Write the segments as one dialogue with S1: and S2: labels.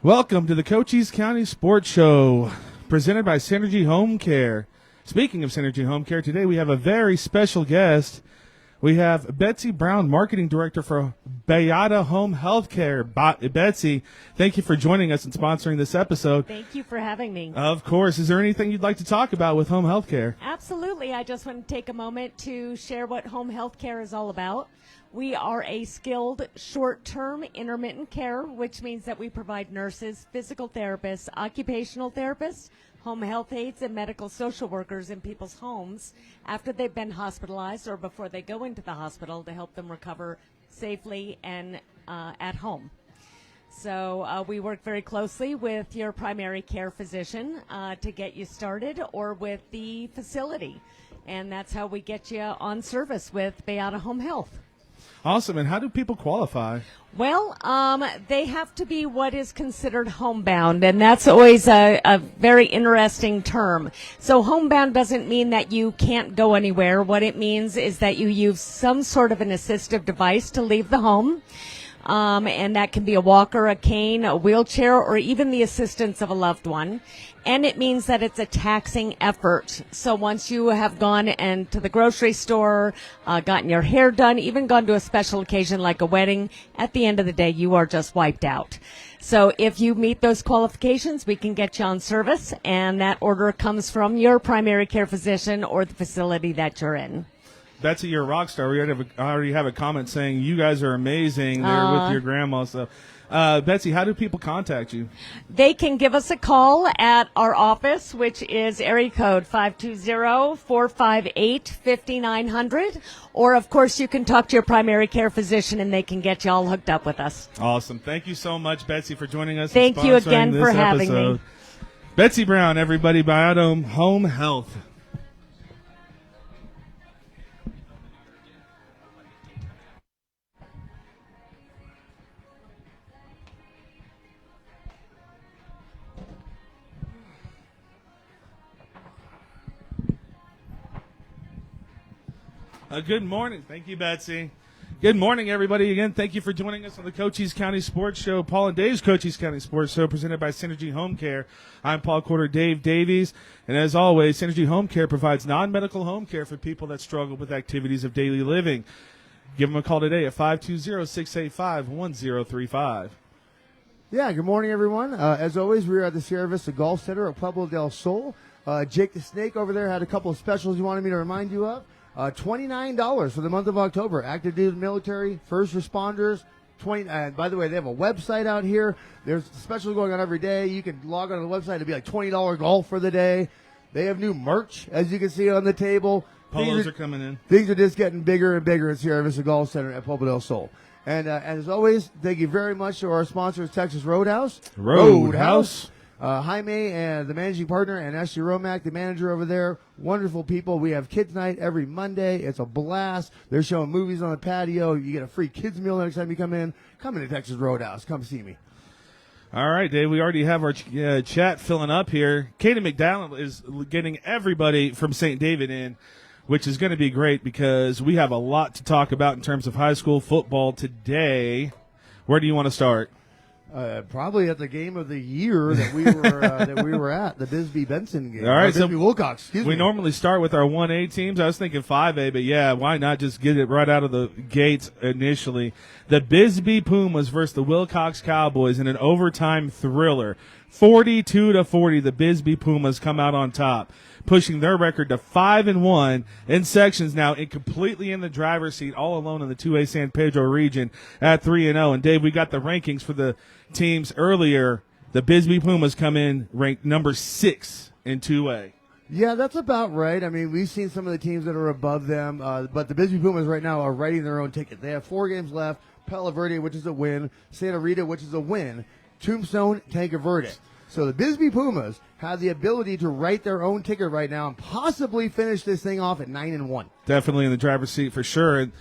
S1: Welcome to the Cochise County Sports Show, presented by Synergy HomeCare. Speaking of Synergy HomeCare, today we have a very special guest. We have Betsy Brown, Marketing Director for Beata Home Healthcare. Betsy, thank you for joining us and sponsoring this episode.
S2: Thank you for having me.
S1: Of course. Is there anything you'd like to talk about with home healthcare?
S2: Absolutely. I just want to take a moment to share what home healthcare is all about. We are a skilled short-term intermittent care, which means that we provide nurses, physical therapists, occupational therapists, home health aides, and medical social workers in people's homes after they've been hospitalized or before they go into the hospital to help them recover safely and at home. So we work very closely with your primary care physician to get you started, or with the facility. And that's how we get you on service with Beata Home Health.
S1: Awesome. And how do people qualify?
S2: Well, they have to be what is considered homebound, and that's always a very interesting term. So homebound doesn't mean that you can't go anywhere. What it means is that you use some sort of an assistive device to leave the home. And that can be a walker, a cane, a wheelchair, or even the assistance of a loved one. And it means that it's a taxing effort. So once you have gone to the grocery store, gotten your hair done, even gone to a special occasion like a wedding, at the end of the day, you are just wiped out. So if you meet those qualifications, we can get you on service, and that order comes from your primary care physician or the facility that you're in.
S1: Betsy, you're a rock star. We already have a comment saying you guys are amazing there with your grandma. So, Betsy, how do people contact you?
S2: They can give us a call at our office, which is area code 520-458-5900. Or, of course, you can talk to your primary care physician, and they can get you all hooked up with us.
S1: Awesome. Thank you so much, Betsy, for joining us.
S2: Thank you again for having me.
S1: Betsy Brown, everybody, Beata Home Health. Good morning. Thank you, Betsy. Good morning, everybody. Again, thank you for joining us on the Cochise County Sports Show, Paul and Dave's Cochise County Sports Show, presented by Synergy Home Care. I'm Paul Quarter, Dave Davies, and as always, Synergy Home Care provides non-medical home care for people that struggle with activities of daily living. Give them a call today at 520-685-1035.
S3: Yeah, good morning, everyone. As always, we're at the Vista Golf Center at Pueblo Del Sol. Jake the Snake over there had a couple of specials he wanted me to remind you of. $29 for the month of October. Active duty military, first responders. By the way, they have a website out here. There's specials going on every day. You can log on to the website. It'll be like $20 golf for the day. They have new merch, as you can see on the table.
S1: Polos are coming in.
S3: Things are just getting bigger and bigger at Sierra Vista Golf Center at Pueblo Del Sol. And as always, thank you very much to our sponsors, Texas Roadhouse. Jaime and the managing partner, and Ashley Romack, the manager over there. Wonderful people. We have kids night every Monday. It's a blast. They're showing movies on the patio. You get a free kids meal next time you come in. Come into Texas Roadhouse. Come see me.
S1: All right, Dave, we already have our chat filling up here. Katie McDowell is getting everybody from St. David in, which is going to be great because we have a lot to talk about in terms of high school football today. Where do you want to start?
S3: Probably at the game of the year that we were at, the Bisbee Benson game.
S1: All right,
S3: Bisbee Wilcox.
S1: We normally start with our 1A teams. I was thinking 5A, but yeah, why not just get it right out of the gates initially? The Bisbee Pumas versus the Wilcox Cowboys in an overtime thriller. 42-40, the Bisbee Pumas come out on top, pushing their record to 5-1, in sections now completely in the driver's seat, all alone in the 2A San Pedro region at 3-0. And Dave, we got the rankings for the teams earlier. The Bisbee Pumas come in ranked number 6 in 2A.
S3: Yeah, that's about right. I mean, we've seen some of the teams that are above them, but the Bisbee Pumas right now are writing their own ticket. They have 4 games left. Palo Verde, which is a win. Santa Rita, which is a win. Tombstone, Tanque Verde. So the Bisbee Pumas have the ability to write their own ticket right now and possibly finish this thing off at 9-1.
S1: Definitely in the driver's seat for sure. And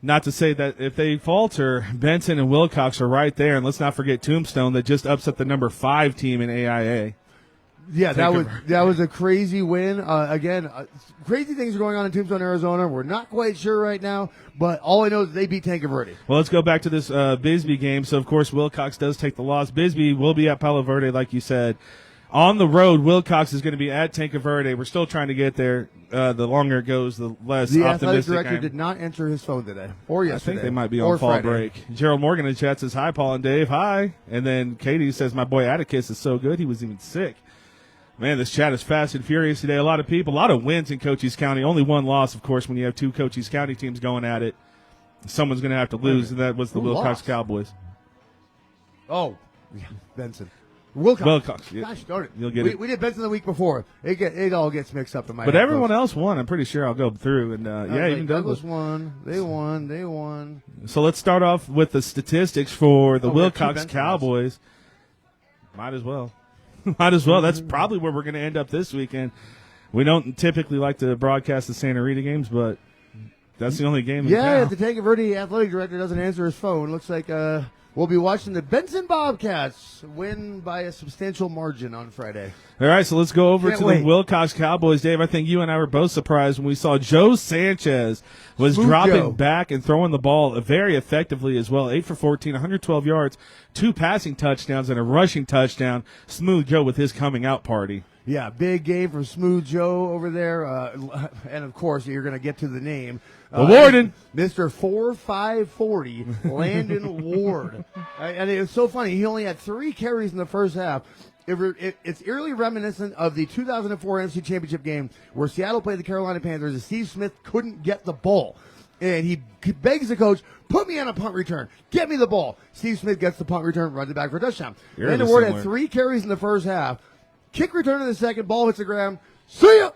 S1: not to say that if they falter, Benson and Wilcox are right there. And let's not forget Tombstone that just upset the number 5 team in AIA.
S3: Yeah, that was a crazy win. Again, crazy things are going on in Tombstone, Arizona. We're not quite sure right now, but all I know is they beat Tanque Verde.
S1: Well, let's go back to this Bisbee game. So, of course, Wilcox does take the loss. Bisbee will be at Palo Verde, like you said. On the road, Wilcox is going to be at Tanque Verde. We're still trying to get there. The longer it goes, the less
S3: the
S1: optimistic
S3: athletic director
S1: I am.
S3: did not answer his phone today or yesterday.
S1: I think they might be on fall
S3: Friday.
S1: break. Gerald Morgan in the chat says, hi, Paul and Dave. Hi. And then Katie says, my boy Atticus is so good, he was even sick. Man, this chat is fast and furious today. A lot of people, a lot of wins in Cochise County. Only one loss, of course, when you have two Cochise County teams going at it. Someone's going to have to lose, and that was the Wilcox
S3: lost?
S1: Cowboys.
S3: Oh, yeah, Benson. Wilcox.
S1: Yeah.
S3: Gosh darn it.
S1: You'll get it.
S3: We did Benson the week before. It all gets mixed up in my
S1: But
S3: head,
S1: everyone
S3: folks.
S1: else won. I'm pretty sure I'll go through. And, even
S3: Douglas
S1: Douglas.
S3: won. They won.
S1: So let's start off with the statistics for the
S3: we have two
S1: Wilcox
S3: Benson
S1: Cowboys. Might as well. Might as well. That's probably where we're going to end up this weekend. We don't typically like to broadcast the Santa Rita games, but that's the only game in
S3: Yeah,
S1: town.
S3: if the Tanque Verde athletic director doesn't answer his phone, looks like we'll be watching the Benson Bobcats win by a substantial margin on Friday.
S1: All right, so let's go over
S3: Can't
S1: to
S3: wait.
S1: the Wilcox Cowboys. Dave, I think you and I were both surprised when we saw Joe Sanchez was
S3: Smooth
S1: dropping
S3: Joe.
S1: back and throwing the ball very effectively as well. 8 for 14, 112 yards, 2 passing touchdowns, and a rushing touchdown. Smooth Joe with his coming out party.
S3: Yeah, big game from Smooth Joe over there. And, of course, you're going to get to the name.
S1: The Warden.
S3: Mr. 4540, Landon Ward. And it was so funny. He only had 3 carries in the first half. It's eerily reminiscent of the 2004 NFC Championship game where Seattle played the Carolina Panthers and Steve Smith couldn't get the ball. And he begs the coach, put me on a punt return. Get me the ball. Steve Smith gets the punt return, runs it back for a touchdown. Landon Ward had 3 carries in the first half. Kick return in the second, ball hits the ground. See ya!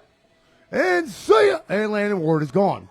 S3: And see ya! And Landon Ward is gone.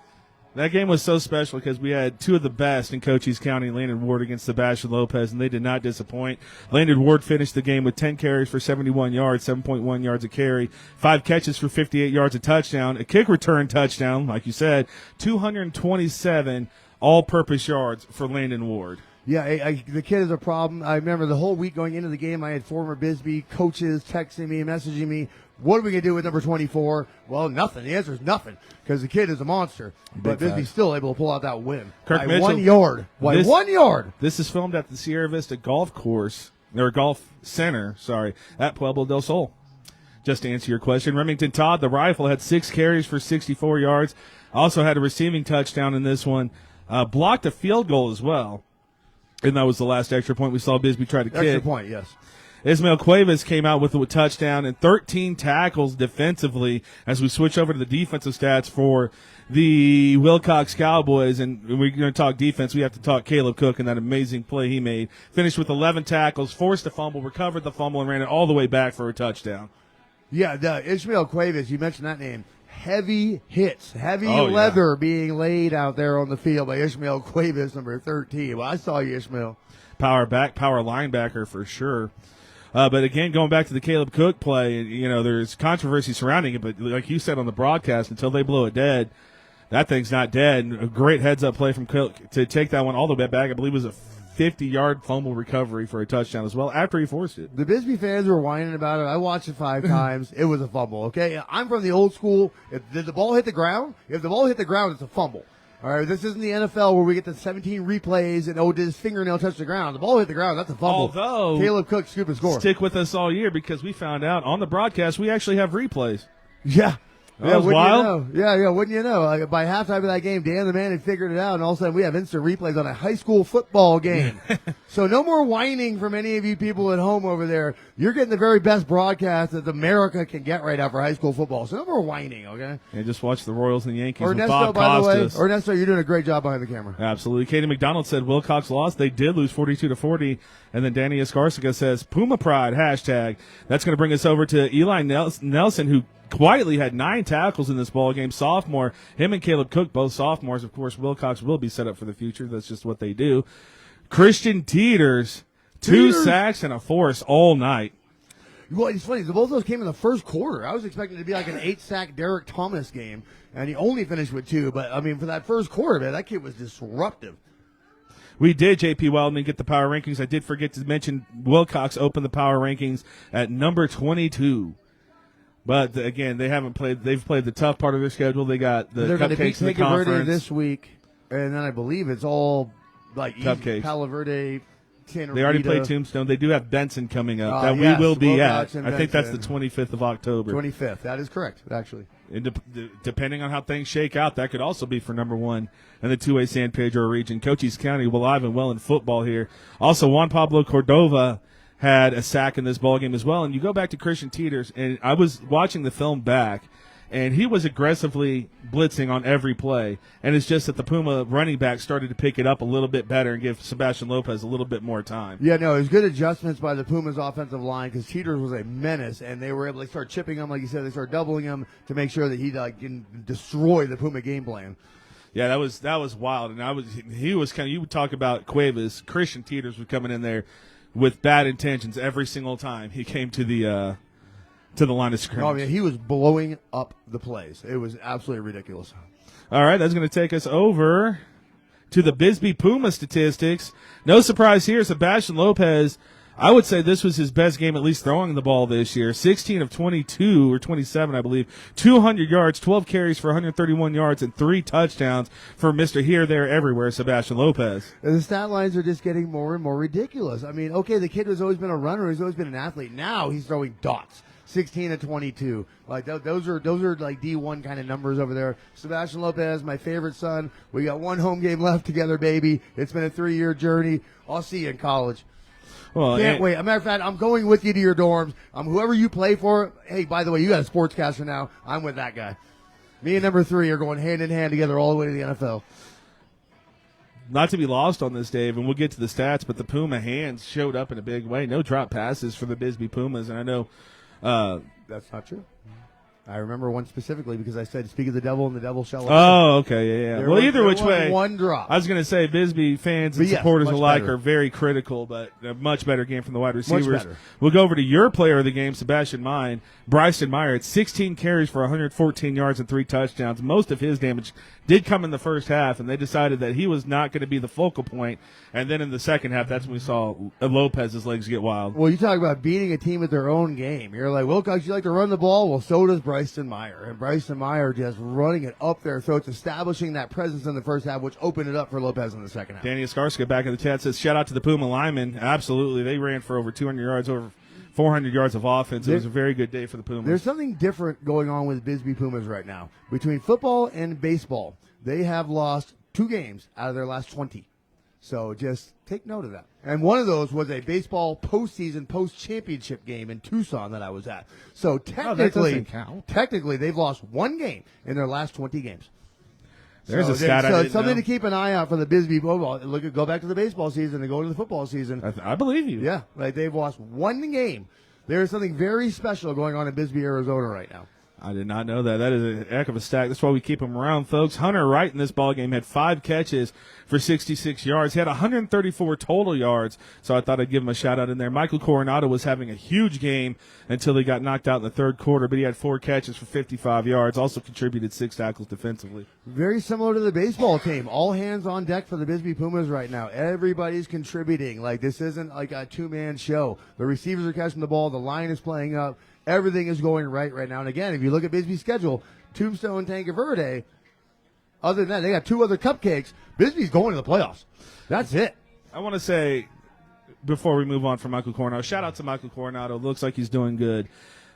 S1: That game was so special because we had 2 of the best in Cochise County, Landon Ward against Sebastian Lopez, and they did not disappoint. Landon Ward finished the game with 10 carries for 71 yards, 7.1 yards a carry, 5 catches for 58 yards, a touchdown, a kick return touchdown, like you said, 227 all-purpose yards for Landon Ward.
S3: Yeah, the kid is a problem. I remember the whole week going into the game, I had former Bisbee coaches texting me, messaging me, what are we going to do with number 24? Well, nothing. The answer is nothing because the kid is a monster. But Bisbee's still able to pull out that win.
S1: Kirk
S3: by
S1: Mitchell,
S3: 1 yard. By 1 yard.
S1: This is filmed at the Sierra Vista Golf Course, or Golf Center, at Pueblo Del Sol. Just to answer your question, Remington Todd, the rifle, had 6 carries for 64 yards. Also had a receiving touchdown in this one. Blocked a field goal as well. And that was the last extra point we saw Bisbee try to kick.
S3: Extra point, yes.
S1: Ismael Cuevas came out with a touchdown and 13 tackles defensively as we switch over to the defensive stats for the Wilcox Cowboys. And we're going to talk defense. We have to talk Caleb Cook and that amazing play he made. Finished with 11 tackles, forced a fumble, recovered the fumble, and ran it all the way back for a touchdown.
S3: Yeah, Ishmael Cuevas, you mentioned that name. Heavy hits, heavy
S1: Oh, yeah.
S3: leather being laid out there on the field by Ishmael Cuevas, number 13. Well, I saw you, Ishmael.
S1: Power linebacker for sure. But again, going back to the Caleb Cook play, there's controversy surrounding it, but like you said on the broadcast, until they blow it dead, that thing's not dead. And a great heads-up play from Cook to take that one all the way back. I believe it was a 50-yard fumble recovery for a touchdown as well after he forced it.
S3: The Bisbee fans were whining about it. I watched it 5 times. It was a fumble, okay? I'm from the old school. Did the ball hit the ground? If the ball hit the ground, it's a fumble. All right, this isn't the NFL where we get the 17 replays and, did his fingernail touch the ground? The ball hit the ground. That's a fumble.
S1: Although,
S3: Caleb Cook scoop and score.
S1: Stick with us all year because we found out on the broadcast we actually have replays.
S3: Yeah.
S1: That was wild.
S3: You know? Yeah, wouldn't you know? Like, by halftime of that game, Dan the man had figured it out, and all of a sudden we have instant replays on a high school football game. So no more whining from any of you people at home over there. You're getting the very best broadcast that America can get right now for high school football. So no more whining, okay?
S1: Yeah, just watch the Royals and Yankees with
S3: Ernesto,
S1: Bob
S3: by the way,
S1: Costas.
S3: Ernesto, you're doing a great job behind the camera.
S1: Absolutely. Katie McDonald said Wilcox lost. They did lose 42-40. And then Danny Escarciga says Puma Pride, hashtag. That's going to bring us over to Eli Nelson, who quietly had 9 tackles in this ball game. Sophomore. Him and Caleb Cook, both sophomores. Of course, Wilcox will be set up for the future. That's just what they do. Christian Teeters, 2 sacks and a force all night.
S3: Well, it's funny. Both of those came in the first quarter. I was expecting it to be like an 8-sack Derek Thomas game, and he only finished with 2. But, I mean, for that first quarter, man, that kid was disruptive.
S1: We did, J.P. Wildman, get the power rankings. I did forget to mention Wilcox opened the power rankings at number 22. But again, they haven't played. They've played the tough part of their schedule. They got the
S3: They're going to beat
S1: cupcakes in the
S3: Cape Verde
S1: conference.
S3: this week, and then I believe it's all like
S1: Cupcakes.
S3: Palo Verde. Santa
S1: They already
S3: Rita.
S1: played Tombstone. They do have Benson coming up that
S3: Yes,
S1: we will be
S3: Wilcox
S1: at.
S3: and
S1: I think that's the
S3: Benson.
S1: 25th of October.
S3: 25th. That is correct, actually.
S1: And depending on how things shake out, that could also be for number one in the 2A San Pedro region. Cochise County will alive and well in football here. Also, Juan Pablo Cordova had a sack in this ballgame as well. And you go back to Christian Teeters, and I was watching the film back, and he was aggressively blitzing on every play. And it's just that the Puma running back started to pick it up a little bit better and give Sebastian Lopez a little bit more time.
S3: Yeah, no, it was good adjustments by the Pumas offensive line because Teeters was a menace, and they were able to start chipping him, like you said. They started doubling him to make sure that he can destroy the Puma game plan.
S1: Yeah, that was wild, and he was kind of, you would talk about Cuevas. Christian Teeters was coming in there with bad intentions every single time he came to the line of scrimmage.
S3: No, I mean, he was blowing up the plays. It was absolutely ridiculous.
S1: All right, that's going to take us over to the Bisbee Puma statistics. No surprise here, Sebastian Lopez. I would say this was his best game, at least throwing the ball this year. 16 of 22, or 27, I believe. 200 yards, 12 carries for 131 yards, and 3 touchdowns for Mr. Here, There, Everywhere, Sebastian Lopez.
S3: And the stat lines are just getting more and more ridiculous. I mean, okay, the kid has always been a runner. He's always been an athlete. Now he's throwing dots. 16 to 22. Like those are like D1 kind of numbers over there. Sebastian Lopez, my favorite son. We got one home game left together, baby. It's been a 3-year journey. I'll see you in college.
S1: Well,
S3: Can't wait. As a matter of fact, I'm going with you to your dorms. Whoever you play for. Hey, by the way, you got a sportscaster now. I'm with that guy. Me and number 3 are going hand in hand together all the way to the NFL.
S1: Not to be lost on this, Dave, and we'll get to the stats, but the Puma hands showed up in a big way. No drop passes for the Bisbee Pumas, and I know
S3: That's not true. I remember one specifically because I said, "Speak of the devil, and the devil shall."
S1: Oh, okay, yeah. Well, either which way,
S3: one drop.
S1: I was going to say Bisbee fans and
S3: But yes,
S1: supporters
S3: much
S1: alike
S3: better.
S1: are very critical, but a much better game from the wide receivers.
S3: better.
S1: We'll go over to your player of the game, Sebastian Mine. Bryson Meyer had 16 carries for 114 yards and 3 touchdowns. Most of his damage did come in the first half, and they decided that he was not going to be the focal point. And then in the second half, that's when we saw Lopez's legs get wild.
S3: Well, you talk about beating a team at their own game. You're like, Wilcox, you like to run the ball? Well, so does Bryson Meyer. And Bryson Meyer just running it up their throats, establishing that presence in the first half, which opened it up for Lopez in the second half.
S1: Danny Escarska back in the chat says, shout out to the Puma linemen. Absolutely. They ran for over 200 yards, over 400 yards of offense. It was a very good day for the Pumas.
S3: There's something different going on with Bisbee Pumas right now. Between football and baseball, they have lost 2 games out of their last 20. So just take note of that. And one of those was a baseball postseason, post-championship game in Tucson that I was at. So technically, they've lost 1 game in their last 20 games.
S1: There's a stat I
S3: So
S1: didn't
S3: it's something
S1: know.
S3: to keep an eye out for the Bisbee football. Go back to the baseball season and go to the football season.
S1: I believe you.
S3: Yeah, like they've lost 1 game. There's something very special going on in Bisbee, Arizona right now.
S1: I did not know that. That is a heck of a stack. That's why we keep him around, folks. Hunter Wright in this ballgame had 5 catches for 66 yards. He had 134 total yards, so I thought I'd give him a shout-out in there. Michael Coronado was having a huge game until he got knocked out in the third quarter, but he had 4 catches for 55 yards, also contributed 6 tackles defensively.
S3: Very similar to the baseball team. All hands on deck for the Bisbee Pumas right now. Everybody's contributing. Like, this isn't like a 2-man show. The receivers are catching the ball. The line is playing up. Everything is going right now. And again, if you look at Bisbee's schedule, Tombstone, Tanque Verde, other than that, they got 2 other cupcakes. Bisbee's going to the playoffs. That's it.
S1: I want to say, before we move on from Michael Coronado, shout out to Michael Coronado. Looks like he's doing good.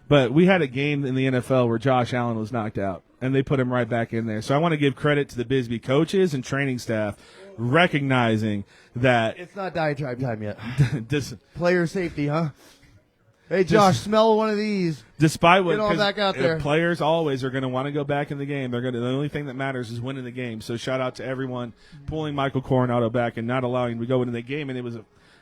S1: But we had a game in the NFL where Josh Allen was knocked out, and they put him right back in there. So I want to give credit to the Bisbee coaches and training staff recognizing that
S3: It's not diatribe time yet.
S1: this,
S3: Player safety, huh? Hey, Josh, smell one of these.
S1: despite what
S3: Get on
S1: 'cause
S3: back out there.
S1: players always are going to want to go back in the game. The only thing that matters is winning the game. So shout out to everyone pulling Michael Coronado back and not allowing him to go into the game. And it was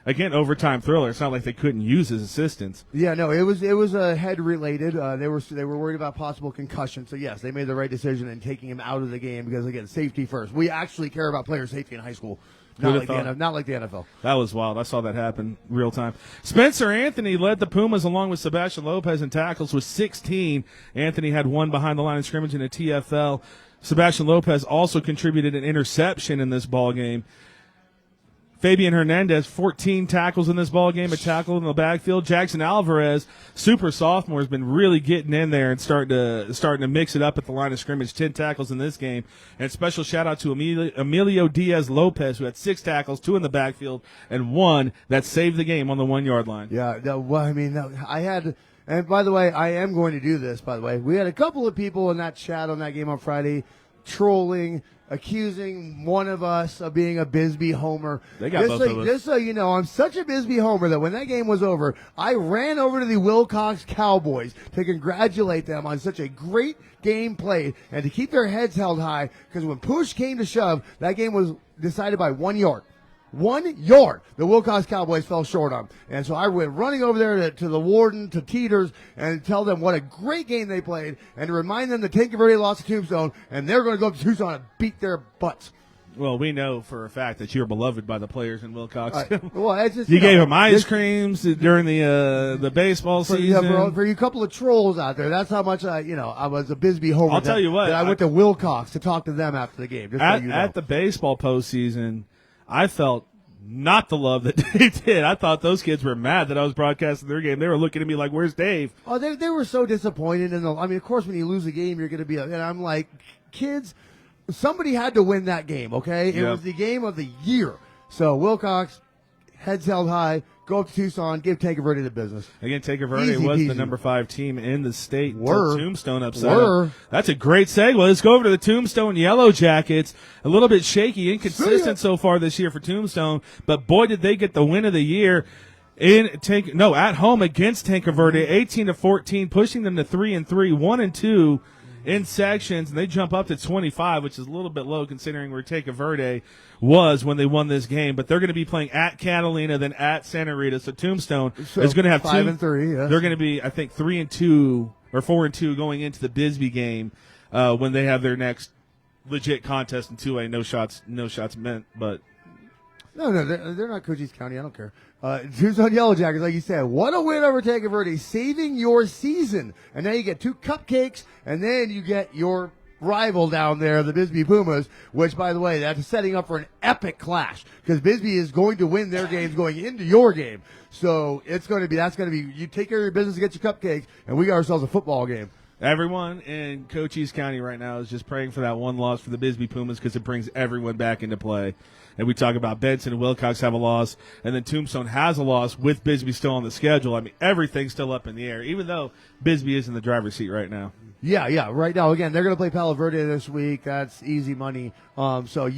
S1: again overtime thriller. It's not like they couldn't use his assistance.
S3: Yeah, no, it was head related. They were worried about possible concussion. So yes, they made the right decision in taking him out of the game because again, safety first. We actually care about player safety in high school. Not like the NFL.
S1: That was wild. I saw that happen real time. Spencer Anthony led the Pumas along with Sebastian Lopez in tackles with 16. Anthony had 1 behind the line of scrimmage in a TFL. Sebastian Lopez also contributed an interception in this ball game. Fabian Hernandez, 14 tackles in this ball game, a tackle in the backfield. Jackson Alvarez, super sophomore, has been really getting in there and starting to mix it up at the line of scrimmage. 10 tackles in this game. And special shout out to Emilio Diaz Lopez, who had 6 tackles, 2 in the backfield, and 1 that saved the game on the 1-yard line.
S3: Yeah, I had. And by the way, I am going to do this, by the way. We had a couple of people in that chat on that game on Friday trolling, accusing one of us of being a Bisbee homer.
S1: They got both of us.
S3: Just so you know, I'm such a Bisbee homer that when that game was over, I ran over to the Wilcox Cowboys to congratulate them on such a great game played and to keep their heads held high, because when push came to shove, that game was decided by 1 yard. 1 yard, the Wilcox Cowboys fell short on. And so I went running over there to the warden, to Teeters, and tell them what a great game they played, and to remind them that Tanque Verde lost to Tombstone, and they're going to go up to Tucson and beat their butts.
S1: Well, we know for a fact that you're beloved by the players in Wilcox.
S3: Well, it's just,
S1: you gave them ice creams during the baseball season.
S3: Yeah, for you couple of trolls out there, that's how much I was a Bisbee homer.
S1: I'll tell you what.
S3: I went to Wilcox to talk to them after the game. Just so you know.
S1: At the baseball postseason, I felt not the love that they did. I thought those kids were mad that I was broadcasting their game. They were looking at me like, "Where's Dave?"
S3: Oh, they were so disappointed. Of course, when you lose a game, you're going to be. And I'm like, kids, somebody had to win that game. Okay, it was the game of the year. So Wilcox, heads held high. Go up to Tucson, give Tanque Verde the business.
S1: Again, Tanque Verde was the number 5 team in the state. Tombstone upset. That's a great segue. Let's go over to the Tombstone Yellow Jackets. A little bit shaky, inconsistent so far this year for Tombstone, but boy, did they get the win of the year at home against Tanque Verde, 18-14, pushing them to 3-3, 1-2 in sections, and they jump up to 25, which is a little bit low considering where Tanque Verde was when they won this game. But they're going to be playing at Catalina, then at Santa Rita. So Tombstone is going to have
S3: 5-3. Yes.
S1: They're going to be, I think, 3-2 or 4-2 going into the Bisbee game when they have their next legit contest in 2A. No shots meant, but.
S3: No, they're not Cochise County. I don't care. Tucson Yellow Jackets, like you said, what a win over Tanque Verde, saving your season. And now you get 2 cupcakes, and then you get your rival down there, the Bisbee Pumas, which, by the way, that's setting up for an epic clash, because Bisbee is going to win their games going into your game. So that's going to be, you take care of your business and get your cupcakes, and we got ourselves a football game.
S1: Everyone in Cochise County right now is just praying for that one loss for the Bisbee Pumas, because it brings everyone back into play. And we talk about Benson and Wilcox have a loss, and then Tombstone has a loss with Bisbee still on the schedule. I mean, everything's still up in the air, even though Bisbee is in the driver's seat right now.
S3: Yeah. Right now, again, they're going to play Palo Verde this week. That's easy money. So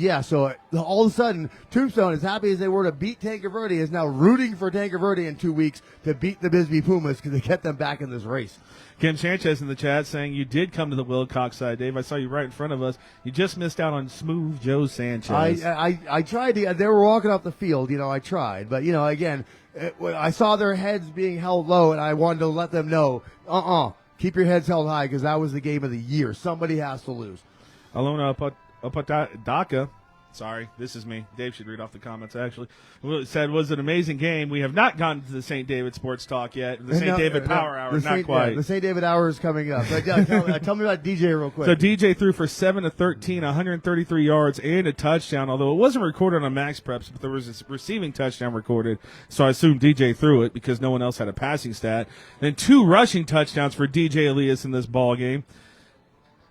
S3: all of a sudden, Tombstone, as happy as they were to beat Tanque Verde, is now rooting for Tanque Verde in 2 weeks to beat the Bisbee Pumas because they get them back in this race.
S1: Kim Sanchez in the chat saying you did come to the Wilcox side, Dave. I saw you right in front of us. You just missed out on Smooth Joe Sanchez.
S3: I tried to. They were walking off the field. I tried. But, again, I saw their heads being held low, and I wanted to let them know, keep your heads held high, because that was the game of the year. Somebody has to lose.
S1: Alona Opataka. Sorry, this is me. Dave should read off the comments, actually. It said, was an amazing game. We have not gotten to the St. David Sports Talk yet. The St. David Power Hour, not quite.
S3: The St. David Hour is coming up. But, tell me about DJ real quick.
S1: So DJ threw for 7-13, 133 yards, and a touchdown, although it wasn't recorded on Max Preps, but there was a receiving touchdown recorded. So I assume DJ threw it because no one else had a passing stat. Then 2 rushing touchdowns for DJ Elias in this ball game.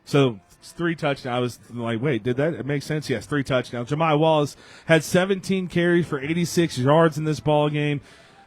S1: So 3 touchdowns. I was like, wait, did that? It makes sense. Yes, 3 touchdowns. Jemiah Wallace had 17 carries for 86 yards in this ball game.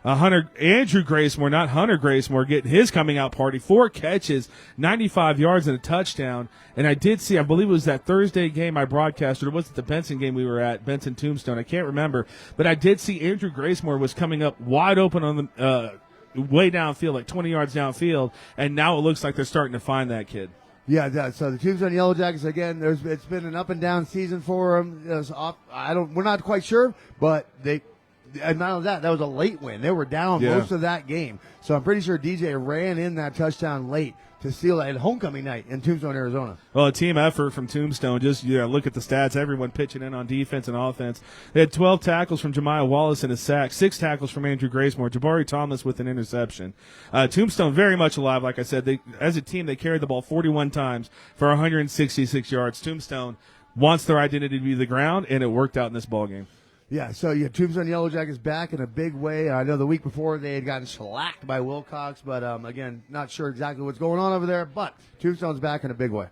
S1: Andrew Gracemore, not Hunter Gracemore, getting his coming out party. 4 catches, 95 yards and a touchdown. And I did see, I believe it was that Thursday game I broadcasted, or was it the Benson game we were at, Benson Tombstone? I can't remember. But I did see Andrew Gracemore was coming up wide open on the way downfield, like 20 yards downfield. And now it looks like they're starting to find that kid.
S3: Yeah, so the Tombstone Yellow Jackets, again, it's been an up and down season for them. We're not quite sure, but and not only that was a late win. They were down most of that game. So I'm pretty sure DJ ran in that touchdown late to seal it at homecoming night in Tombstone, Arizona.
S1: Well, a team effort from Tombstone. Just look at the stats. Everyone pitching in on defense and offense. They had 12 tackles from Jemiah Wallace and a sack, 6 tackles from Andrew Gracemore, Jabari Thomas with an interception. Tombstone very much alive. Like I said, as a team, they carried the ball 41 times for 166 yards. Tombstone wants their identity to be the ground, and it worked out in this ball game.
S3: Yeah, so Tombstone Yellow Jackets back in a big way. I know the week before they had gotten shellacked by Wilcox, but again, not sure exactly what's going on over there. But Tombstone's back in a big way.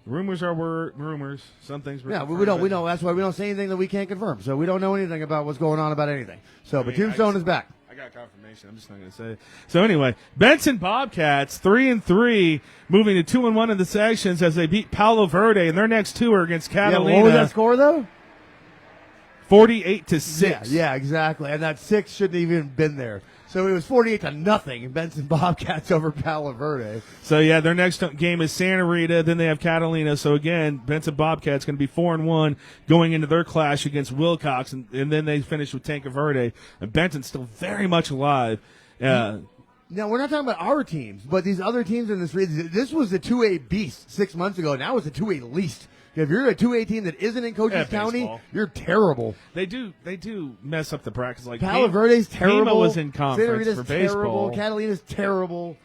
S1: Rumors are rumors. Some things.
S3: Yeah, we don't. We know that's why we don't say anything that we can't confirm. So we don't know anything about what's going on about anything. So, but Tombstone is back.
S1: I got confirmation. I'm just not going to say it. So anyway, Benson Bobcats 3-3, moving to 2-1 in the sections as they beat Palo Verde, and their next two are against Catalina.
S3: Yeah, what was that score though?
S1: 48-6.
S3: Yeah, exactly. And that 6 shouldn't even been there. So it was 48-0 in Benson Bobcats over Palo Verde.
S1: So yeah, their next game is Santa Rita. Then they have Catalina. So again, Benson Bobcats going to be 4-1 going into their clash against Wilcox, and then they finish with Tanque Verde. And Benson's still very much alive.
S3: Now, we're not talking about our teams, but these other teams in this region. This was the 2A beast 6 months ago. Now it's a 2A least. If you're a 2A team that isn't in Cochise County, you're terrible.
S1: They do mess up the brackets. Like
S3: Palo Verde's terrible.
S1: Pima was in conference
S3: Santa Rita's
S1: for baseball.
S3: Terrible. Catalina's terrible.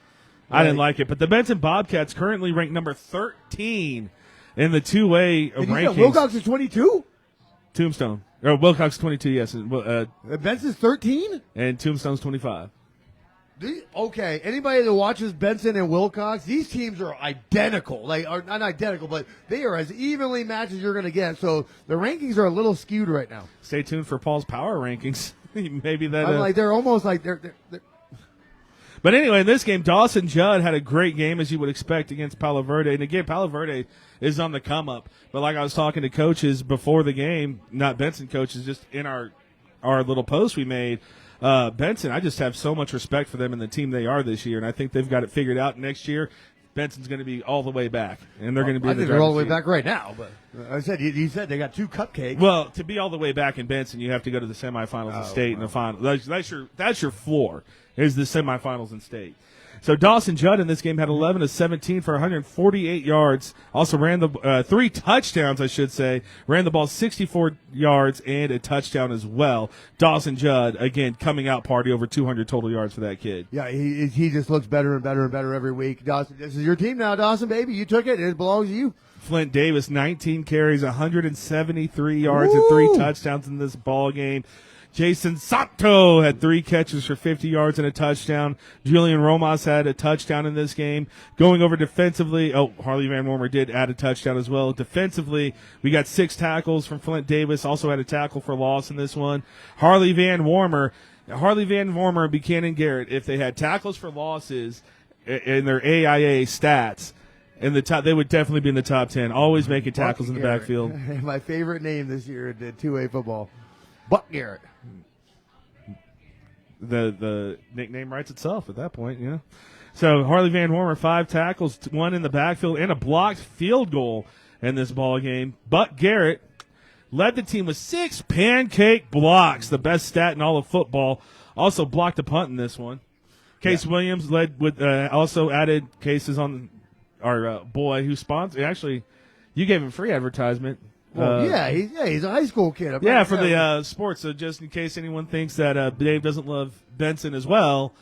S1: I didn't like it, but the Benson Bobcats currently ranked number 13 in the 2A rankings.
S3: Wilcox is 22?
S1: Tombstone. Or Wilcox 22, yes.
S3: Benson's 13?
S1: And Tombstone's 25.
S3: Okay, anybody that watches Benson and Wilcox, these teams are identical. Like, are not identical, but they are as evenly matched as you're going to get. So the rankings are a little skewed right now.
S1: Stay tuned for Paul's power rankings. Maybe that.
S3: I'm like, they're almost like they're.
S1: But anyway, in this game, Dawson Judd had a great game, as you would expect, against Palo Verde. And again, Palo Verde is on the come up. But like I was talking to coaches before the game, not Benson coaches, just in our little post we made. Benson, I just have so much respect for them and the team they are this year, and I think they've got it figured out. Next year, Benson's going to be all the way back, and they're going to be.
S3: I think they're all the way back right now. But I said you said they got 2 cupcakes.
S1: Well, to be all the way back in Benson, you have to go to the semifinals in state and the final. That's your floor. Is the semifinals in state. So Dawson Judd in this game had 11 of 17 for 148 yards. Also ran the 3 touchdowns, I should say. Ran the ball 64 yards and a touchdown as well. Dawson Judd, again, coming out party over 200 total yards for that kid.
S3: Yeah, he just looks better and better and better every week. Dawson, this is your team now, Dawson, baby. You took it. It belongs to you.
S1: Flint Davis, 19 carries, 173 yards and 3 touchdowns in this ball game. Jason Santo had 3 catches for 50 yards and a touchdown. Julian Romas had a touchdown in this game. Going over defensively, Harley Van Wormer did add a touchdown as well. Defensively, we got 6 tackles from Flint Davis. Also had a tackle for loss in this one. Harley Van Wormer and Buchanan Garrett, if they had tackles for losses in their AIA stats, in the top, they would definitely be in the top 10. Always making tackles in the backfield.
S3: My favorite name this year in 2A football, Buck Garrett.
S1: The nickname writes itself at that point, yeah. So Harley Van Wormer, 5 tackles, 1 in the backfield, and a blocked field goal in this ball game. Buck Garrett led the team with 6 pancake blocks, the best stat in all of football. Also blocked a punt in this one. Case Williams led with also added cases on our boy who sponsored. Actually, you gave him free advertisement.
S3: Well, he's a high school kid.
S1: For the sports. So just in case anyone thinks that Dave doesn't love Benson as well,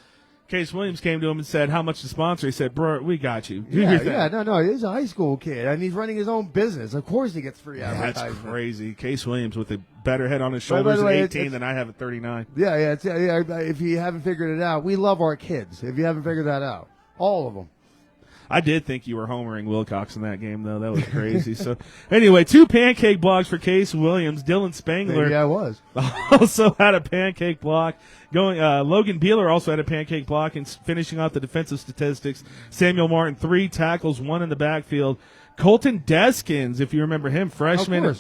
S1: Case Williams came to him and said, "How much to sponsor?" He said, "Bro, we got you."
S3: No, he's a high school kid, and he's running his own business. Of course, he gets free advertisement.
S1: That's crazy. Case Williams with a better head on his shoulders at 18 than I have at 39.
S3: Yeah. If you haven't figured it out, we love our kids. If you haven't figured that out, all of them.
S1: I did think you were homering Wilcox in that game, though. That was crazy. So, anyway, 2 pancake blocks for Case Williams. Dylan Spangler also had a pancake block. Logan Beeler also had a pancake block. And finishing off the defensive statistics, Samuel Martin, 3 tackles, 1 in the backfield. Colton Deskins, if you remember him, freshman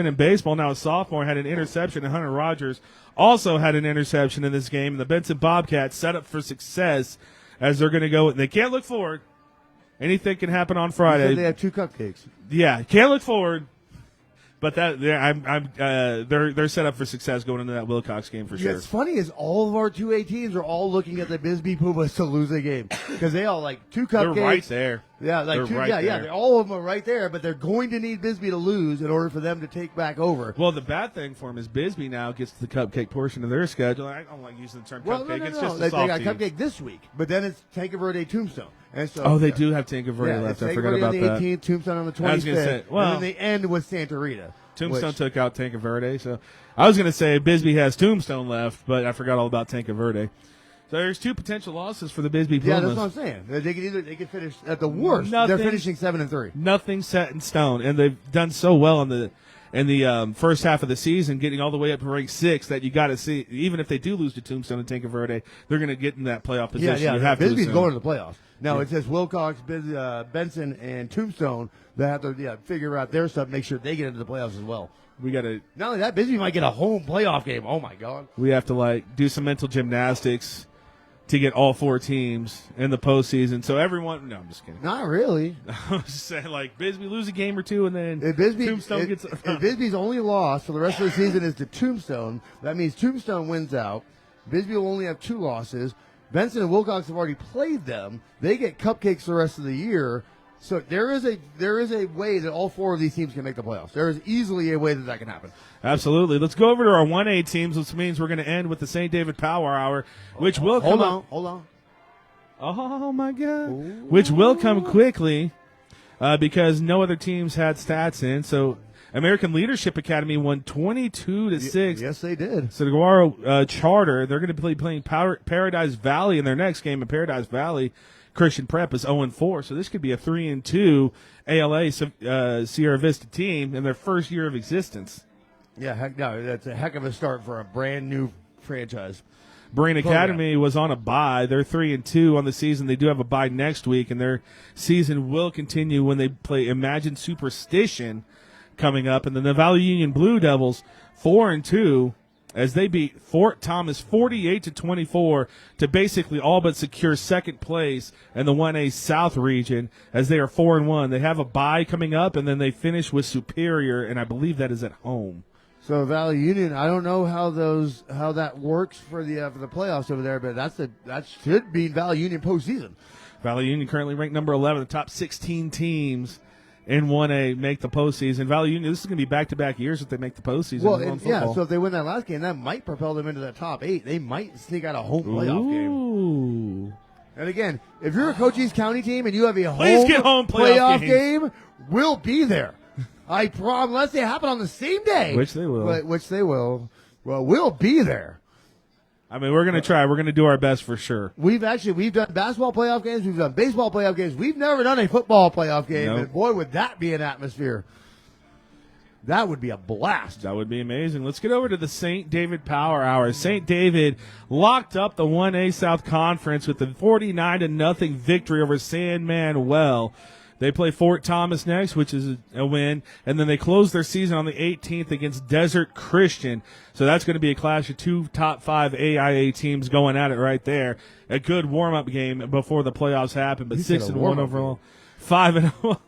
S1: in baseball, now a sophomore, had an interception. And Hunter Rogers also had an interception in this game. And the Benson Bobcats set up for success as they're going to go. They can't look forward. Anything can happen on Friday.
S3: They have 2 cupcakes.
S1: Yeah, can't look forward, but they're set up for success going into that Wilcox game for sure.
S3: What's funny is all of our 2A teams are all looking at the Bisbee Pumas to lose a game because they all 2 cupcakes.
S1: They're right there.
S3: Yeah, there. All of them are right there, but they're going to need Bisbee to lose in order for them to take back over.
S1: Well, the bad thing for them is Bisbee now gets the cupcake portion of their schedule. I don't like using the term cupcake. It's just a soft
S3: they got
S1: team.
S3: Cupcake this week, but then it's Tanque Verde Tombstone. And so,
S1: they do have Tanque Verde left. I forgot about that.
S3: on the 18th, Tombstone on the 25th.
S1: I was going to say,
S3: and then they end with Santa Rita.
S1: Tombstone took out Tanque Verde. So I was going to say Bisbee has Tombstone left, but I forgot all about Tanque Verde. So there's 2 potential losses for the Bisbee Pumas.
S3: Yeah, that's what I'm saying. They could finish at the worst. They're finishing 7-3.
S1: Nothing set in stone, and they've done so well in the first half of the season, getting all the way up to rank 6 that you got to see. Even if they do lose to Tombstone and Tanque Verde, they're going to get in that playoff position.
S3: Yeah. Bisbee's going to the playoffs. Now it's just Wilcox, Benson, and Tombstone that have to figure out their stuff, make sure they get into the playoffs as well.
S1: We got to.
S3: Not only that, Bisbee might get a home playoff game. Oh my God.
S1: We have to do some mental gymnastics to get all 4 teams in the postseason. So everyone, no, I'm just kidding.
S3: Not really.
S1: I was just saying, Bisbee lose a game or 2, and then Tombstone gets.
S3: If Bisbee's only loss for the rest of the season is to Tombstone, that means Tombstone wins out. Bisbee will only have 2 losses. Benson and Wilcox have already played them. They get cupcakes the rest of the year. So there is a way that all 4 of these teams can make the playoffs. There is easily a way that can happen.
S1: Absolutely. Let's go over to our 1A teams, which means we're going to end with the St. David Power Hour, which will come up.
S3: Hold on.
S1: Oh, my God.
S3: Ooh.
S1: Which will come quickly because no other teams had stats in. So American Leadership Academy won 22-6.
S3: Yes, they did.
S1: So the Guaro Charter, they're going to be playing Paradise Valley in their next game, and Paradise Valley Christian Prep is 0-4, so this could be a 3-2 ALA Sierra Vista team in their first year of existence.
S3: Yeah, that's a heck of a start for a brand new franchise.
S1: Brain Academy was on a bye. They're 3-2 on the season. They do have a bye next week, and their season will continue when they play Imagine Superstition coming up. And then the Valley Union Blue Devils 4-2. As they beat Fort Thomas 48-24 to basically all but secure second place in the 1A South region, as they are 4-1. They have a bye coming up, and then they finish with Superior, and I believe that is at home.
S3: So Valley Union, I don't know how that works for the playoffs over there, but that should be Valley Union postseason.
S1: Valley Union currently ranked number 11. The top 16 teams in 1A make the postseason. Valley Union, this is going to be back-to-back years if they make the postseason.
S3: Well, so if they win that last game, that might propel them into the top 8. They might sneak out a home playoff game. And again, if you're a Cochise County team and you have a home playoff game, we'll be there. I promise, unless they happen on the same day.
S1: Which they will.
S3: Well, we'll be there.
S1: I mean, we're going to try. We're going to do our best for sure.
S3: We've done basketball playoff games. We've done baseball playoff games. We've never done a football playoff game.
S1: Nope.
S3: And boy, would that be an atmosphere. That would be a blast.
S1: That would be amazing. Let's get over to the St. David Power Hour. St. David locked up the 1A South Conference with the 49-0 victory over San Manuel. They play Fort Thomas next, which is a win, and then they close their season on the 18th against Desert Christian. So that's going to be a clash of 2 top 5 AIA teams going at it right there. A good warm-up game before the playoffs happen, but 6-1 overall. 5-0.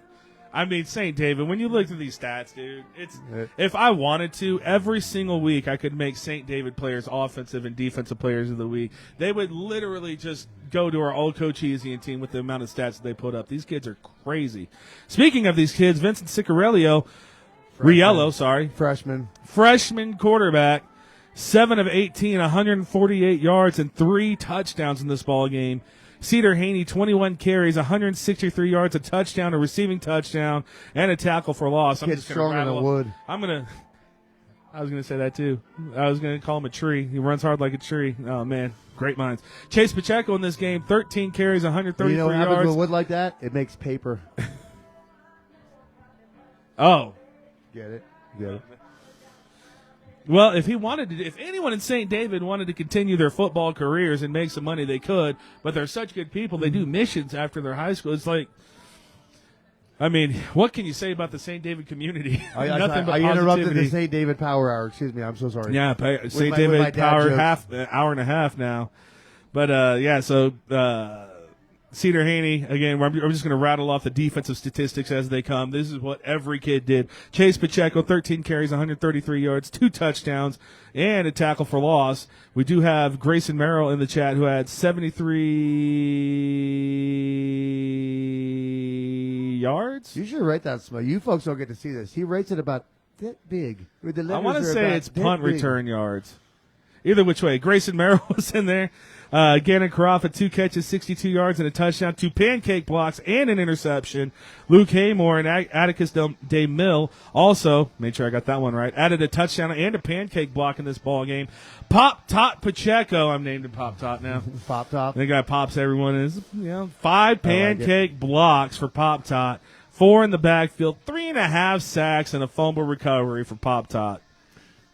S1: I mean, St. David, when you look at these stats, dude, if I wanted to, every single week I could make St. David players offensive and defensive players of the week. They would literally just go to our old Cochisian team with the amount of stats that they put up. These kids are crazy. Speaking of these kids, Vincent Riello, freshman quarterback, 7 of 18, 148 yards and 3 touchdowns in this ball game. Cedar Haney, 21 carries, 163 yards, a touchdown, a receiving touchdown, and a tackle for loss.
S3: I'm just stronger than wood.
S1: I was going to say that too. I was going to call him a tree. He runs hard like a tree. Oh, man. Great minds. Chase Pacheco in this game, 13 carries, 133 yards.
S3: You know what happens with wood like that? It makes paper.
S1: Oh.
S3: Get it?
S1: Well, if anyone in St. David wanted to continue their football careers and make some money, they could. But they're such good people. They do missions after their high school. It's like, I mean, what can you say about the St. David community? Nothing but
S3: I
S1: positivity.
S3: interrupted the St. David Power Hour. Excuse me. I'm so sorry.
S1: Yeah, St. David Power hour and a half now. But, so Cedar Haney, again, I'm just going to rattle off the defensive statistics as they come. This is what every kid did. Chase Pacheco, 13 carries, 133 yards, 2 touchdowns, and a tackle for loss. We do have Grayson Merrill in the chat who had 73 yards.
S3: You should rate that small. You folks don't get to see this. He rates it about that big.
S1: I want to say it's punt return yards. Either which way. Grayson Merrill was in there. Gannon Croft at 2 catches, 62 yards, and a touchdown, 2 pancake blocks, and an interception. Luke Haymore and Atticus DeMille also, made sure I got that one right, added a touchdown and a pancake block in this ball game. Pop Tot Pacheco, I'm named him Pop Tot now.
S3: Pop Top.
S1: The guy pops everyone is, 5 pancake blocks for Pop Tot, 4 in the backfield, 3.5 sacks, and a fumble recovery for Pop Tot.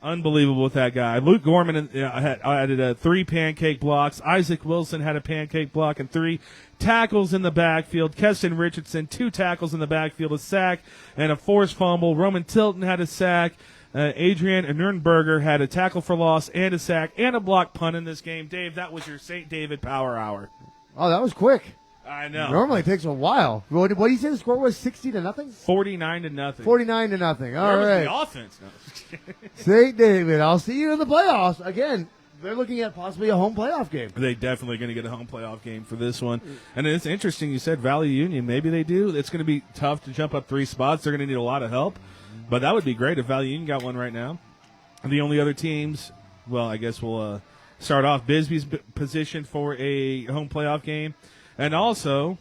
S1: Unbelievable with that guy. Luke Gorman added 3 pancake blocks. Isaac Wilson had a pancake block and 3 tackles in the backfield. Keston Richardson, 2 tackles in the backfield, a sack and a forced fumble. Roman Tilton had a sack. Adrian Nurnberger had a tackle for loss and a sack and a block punt in this game. Dave, that was your St. David Power Hour.
S3: Oh, that was quick.
S1: I know.
S3: Normally it takes a while. What do you say the score was? 60-0?
S1: 49-0.
S3: 49-0. All
S1: Where
S3: right.
S1: was the offense? No.
S3: St. David, I'll see you in the playoffs. Again, they're looking at possibly a home playoff game.
S1: They definitely going to get a home playoff game for this one. And it's interesting you said Valley Union. Maybe they do. It's going to be tough to jump up 3 spots. They're going to need a lot of help. But that would be great if Valley Union got one right now. The only other teams, well, I guess we'll start off. Bisbee's positioned for a home playoff game. And also,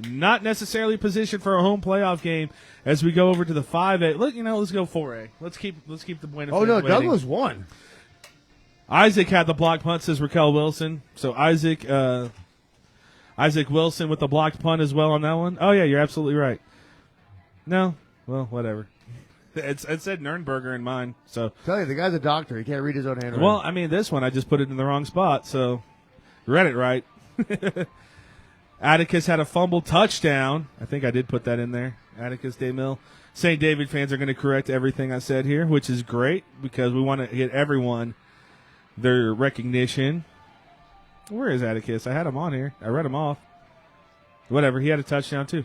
S1: not necessarily positioned for a home playoff game as we go over to the 5A. Let's go 4A. Let's keep the Buena.
S3: Oh, no,
S1: waiting.
S3: Douglas won.
S1: Isaac had the block punt, says Raquel Wilson. So Isaac Wilson with the blocked punt as well on that one. Oh, yeah, you're absolutely right. No? Well, whatever. It said Nurnberger in mine. So
S3: Tell you, the guy's a doctor. He can't read his own handwriting.
S1: Well, I mean, this one I just put it in the wrong spot, so read it right. Atticus had a fumble touchdown. I think I did put that in there. Atticus DeMille. St. David fans are going to correct everything I said here, which is great because we want to get everyone their recognition. Where is Atticus? I had him on here. I read him off. Whatever. He had a touchdown, too.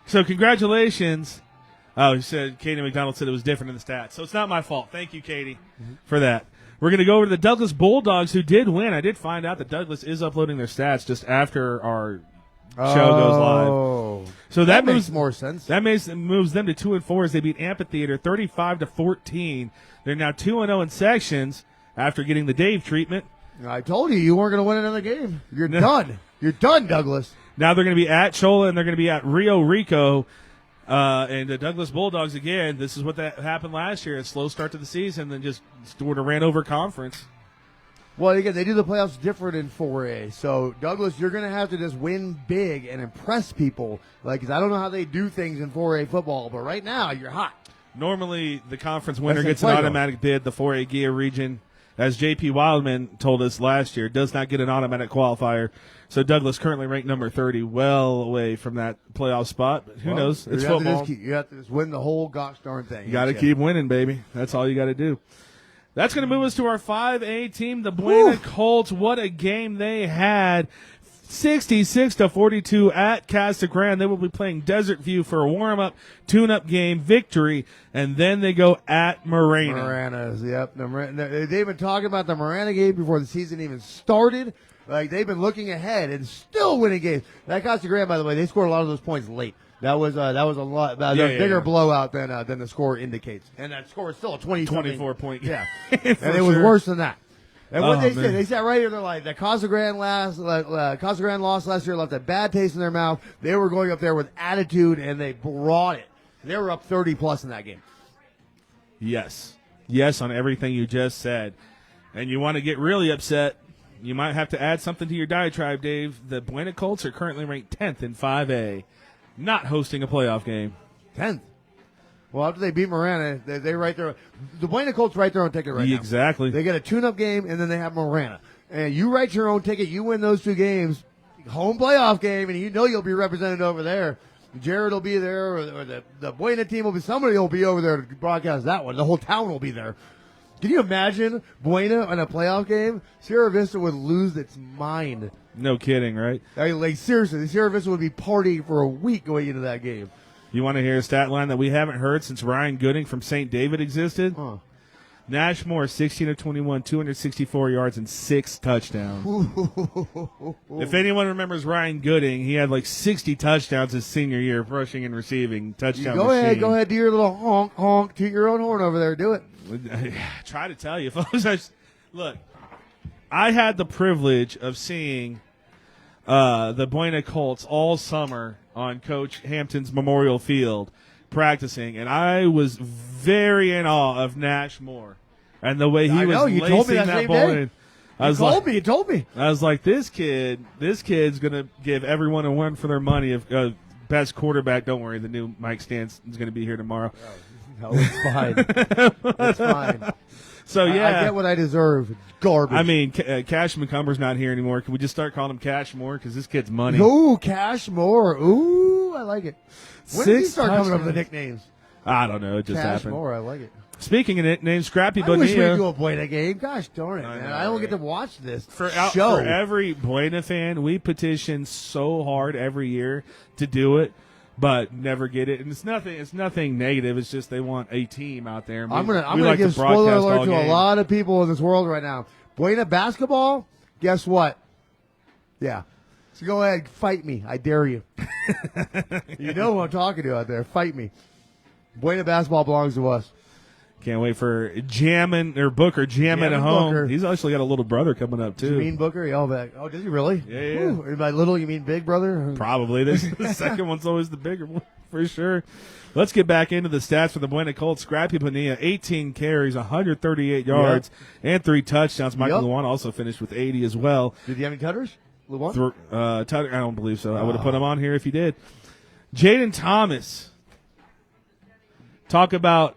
S1: So congratulations. Oh, he said Katie McDonald said it was different in the stats. So it's not my fault. Thank you, Katie, for that. We're going to go over to the Douglas Bulldogs, who did win. I did find out that Douglas is uploading their stats just after our show goes live. So that
S3: makes more sense.
S1: That moves them to 2-4 as they beat Amphitheater 35-14. They're now 2-0 in sections after getting the Dave treatment.
S3: I told you weren't going to win another game. You're done. You're done, Douglas.
S1: Now they're going to be at Chola and they're going to be at Rio Rico. And the Douglas Bulldogs, again, this is what that happened last year. A slow start to the season, then just sort of ran over conference.
S3: Well, again, they do the playoffs different in 4A. So, Douglas, you're going to have to just win big and impress people. Because I don't know how they do things in 4A football, but right now, you're hot.
S1: Normally, the conference winner
S3: That's
S1: gets an automatic bid. The 4A GIA region, as J.P. Wildman told us last year, does not get an automatic qualifier. So Douglas currently ranked number 30, well away from that playoff spot. But who knows? It's football.
S3: You have to just win the whole gosh darn thing.
S1: You got to keep winning, baby. That's all you got to do. That's going to move us to our 5A team, the Buena Colts. What a game they had. 66-42 at Casa Grande. They will be playing Desert View for a warm-up, tune-up game, victory, and then they go at Marana.
S3: Marana's, yep. They've been talking about the Marana game before the season even started. Like, they've been looking ahead and still winning games. That Casa Grande, by the way, they scored a lot of those points late. That was a lot bigger blowout than the score indicates. And that score is still a
S1: 24 point.
S3: Yeah. And it was worse than that. And what
S1: man.
S3: they sat right here, they're like, the Casa Grande lost last year, left a bad taste in their mouth. They were going up there with attitude, and they brought it. They were up 30+ in that game.
S1: Yes. Yes on everything you just said. And you want to get really upset, you might have to add something to your diatribe, Dave. The Buena Colts are currently ranked 10th in 5A, not hosting a playoff game.
S3: 10th. Well, after they beat Marana, they write their the Buena Colts write their own ticket right now.
S1: Exactly.
S3: They get a tune-up game, and then they have Marana. And you write your own ticket. You win those 2 games, home playoff game, and you know you'll be represented over there. Jared will be there, or the Buena team will be. Somebody will be over there to broadcast that one. The whole town will be there. Can you imagine Buena in a playoff game? Sierra Vista would lose its mind.
S1: No kidding, right?
S3: Like seriously, Sierra Vista would be partying for a week going into that game.
S1: You want to hear a stat line that we haven't heard since Ryan Gooding from St. David existed?
S3: Huh.
S1: Nashmore, 16-21, 264 yards and 6 touchdowns. If anyone remembers Ryan Gooding, he had like 60 touchdowns his senior year, rushing and receiving. Touchdown
S3: Go
S1: machine.
S3: ahead, do your little honk, honk, toot your own horn over there. Do it.
S1: Try to tell you, folks. Look, I had the privilege of seeing the Buena Colts all summer on Coach Hampton's Memorial Field practicing, and I was very in awe of Nash Moore and the way he was lacing that ball in.
S3: You told me.
S1: I was like, this kid's gonna give everyone a run for their money. If best quarterback, don't worry, the new Mike Stantz is gonna be here tomorrow.
S3: No, it's fine. It's fine.
S1: So yeah,
S3: I get what I deserve. Garbage.
S1: I mean, Cash McCumber's not here anymore. Can we just start calling him Cash Moore because this kid's money?
S3: Ooh, Cash Moore. Ooh, I like it. When did he start coming up with the nicknames?
S1: I don't know. It just
S3: Cash
S1: happened.
S3: Moore. I like it.
S1: Speaking of nicknames, Scrappy
S3: I
S1: Bonilla.
S3: wish we'd do a Buena game. Gosh darn it, man. I don't get to watch this show.
S1: For every Buena fan, we petition so hard every year to do it, but never get it. And it's nothing negative. It's just they want a team out there.
S3: I'm gonna give spoiler alert to a lot of people in this world right now. Buena basketball, guess what? Yeah. So go ahead, fight me. I dare you. You know who I'm talking to out there. Fight me. Buena basketball belongs to us.
S1: Can't wait for Booker jamming at home.
S3: Booker.
S1: He's actually got a little brother coming up too.
S3: You mean Booker? Oh, does he really?
S1: Yeah.
S3: Ooh, by little, you mean big brother?
S1: Probably. The second one's always the bigger one for sure. Let's get back into the stats for the Buena Colts. Scrappy Bonilla, 18 carries, 138 yards, and 3 touchdowns. Michael Luan also finished with 80 as well.
S3: Did he have any tutters? Luan?
S1: I don't believe so. I would have put him on here if he did. Jaden Thomas. Talk about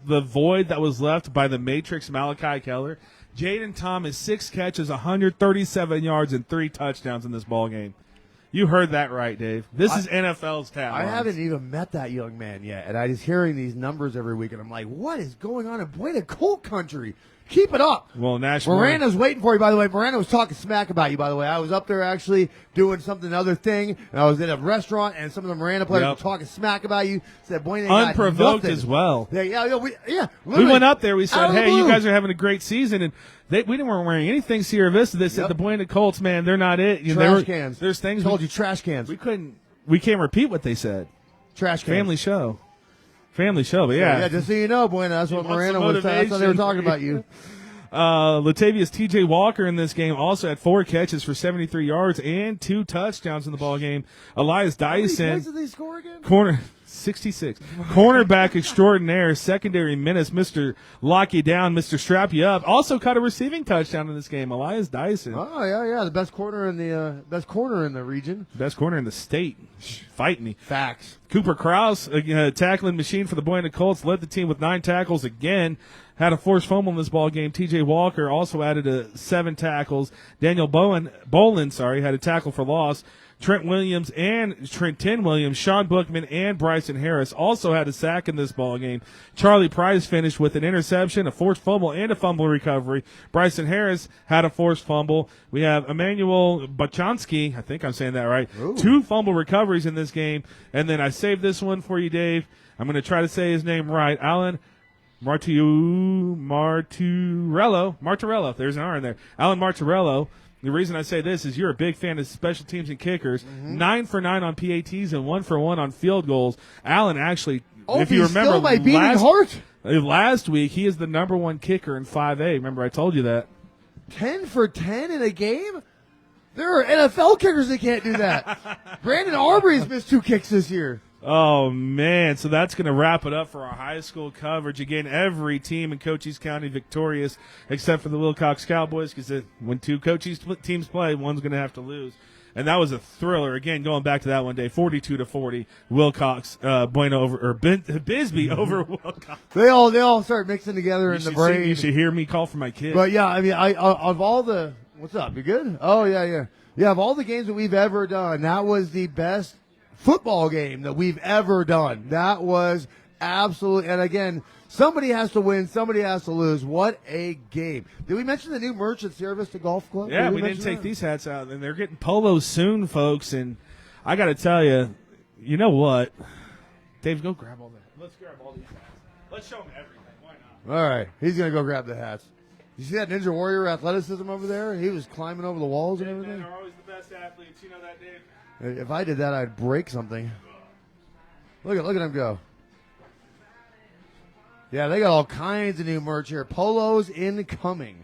S1: the void that was left by the Matrix Malachi Keller. Jaden Thomas, 6 catches, 137 yards, and 3 touchdowns in this ball game. You heard that right, Dave. This is NFL's talent.
S3: I haven't even met that young man yet, and I just hearing these numbers every week, and I'm like, what is going on in Buena Colt country? Keep it up.
S1: Well,
S3: Miranda's waiting for you, by the way. Miranda was talking smack about you, by the way. I was up there actually doing other thing, and I was in a restaurant, and some of the Miranda players were talking smack about you. Said Buena
S1: unprovoked as well.
S3: Yeah.
S1: We went up there. We said, hey,
S3: blue.
S1: you guys are having a great season, and we weren't wearing anything Sierra Vista. They said the Buena Colts, man, they're not it.
S3: Trash cans.
S1: There's things.
S3: Told you trash cans.
S1: We can't repeat what they said.
S3: Trash cans.
S1: Family show, but yeah.
S3: Yeah, just so you know, Buena, that's what Miranda was. That's how they were talking about you.
S1: Latavius T.J. Walker in this game also had 4 catches for 73 yards and 2 touchdowns in the ball game. Elias Dyson.
S3: How many points did they score again?
S1: 66. Cornerback extraordinaire, secondary menace, Mr. Lock You Down, Mr. Strap You Up. Also caught a receiving touchdown in this game. Elias Dyson.
S3: Oh yeah, the best corner in the region.
S1: Best corner in the state. Fight me.
S3: Facts.
S1: Cooper Krause, a tackling machine for the Buena Colts, led the team with 9 tackles again. Had a forced fumble in this ball game. T.J. Walker also added 7 tackles. Daniel Bolin, had a tackle for loss. Trenton Williams, Sean Bookman, and Bryson Harris also had a sack in this ball game. Charlie Price finished with an interception, a forced fumble, and a fumble recovery. Bryson Harris had a forced fumble. We have Emmanuel Bachanski, I think I'm saying that right,
S3: Ooh.
S1: 2 fumble recoveries in this game. And then I saved this one for you, Dave. I'm going to try to say his name right. Alan Martorello. There's an R in there. Alan Martorello. The reason I say this is you're a big fan of special teams and kickers. 9 for 9 on PATs and 1 for 1 on field goals. Alan actually, if you remember,
S3: my beating heart.
S1: Last week he is the number 1 kicker in 5A. Remember I told you that.
S3: 10 for 10 in a game? There are NFL kickers that can't do that. Brandon Arbery's missed 2 kicks this year.
S1: Oh, man. So that's going to wrap it up for our high school coverage. Again, every team in Cochise County victorious except for the Wilcox Cowboys because when 2 Cochise teams play, one's going to have to lose. And that was a thriller. Again, going back to that one day, 42-40, Wilcox, Bisbee over Wilcox.
S3: They all start mixing together in the brain.
S1: You should hear me call for my kid.
S3: But yeah, I mean, of all the, what's up? You good? Oh yeah. Of all the games that we've ever done, that was the best football game that we've ever done. That was absolutely, and again, somebody has to win, somebody has to lose. What a game. Did we mention the new merch at Sierra Vista Golf Club?
S1: Yeah, we didn't take these hats out, and they're getting polos soon, folks, and I got to tell you, you know what? Dave, go grab all that. Let's grab all these hats. Let's show them everything. Why not?
S3: All right, he's going to go grab the hats. You see that Ninja Warrior athleticism over there? He was climbing over the walls and everything.
S1: Men are always the best athletes. You know that, Dave?
S3: If I did that, I'd break something. Look at him go. Yeah, they got all kinds of new merch here. Polos incoming.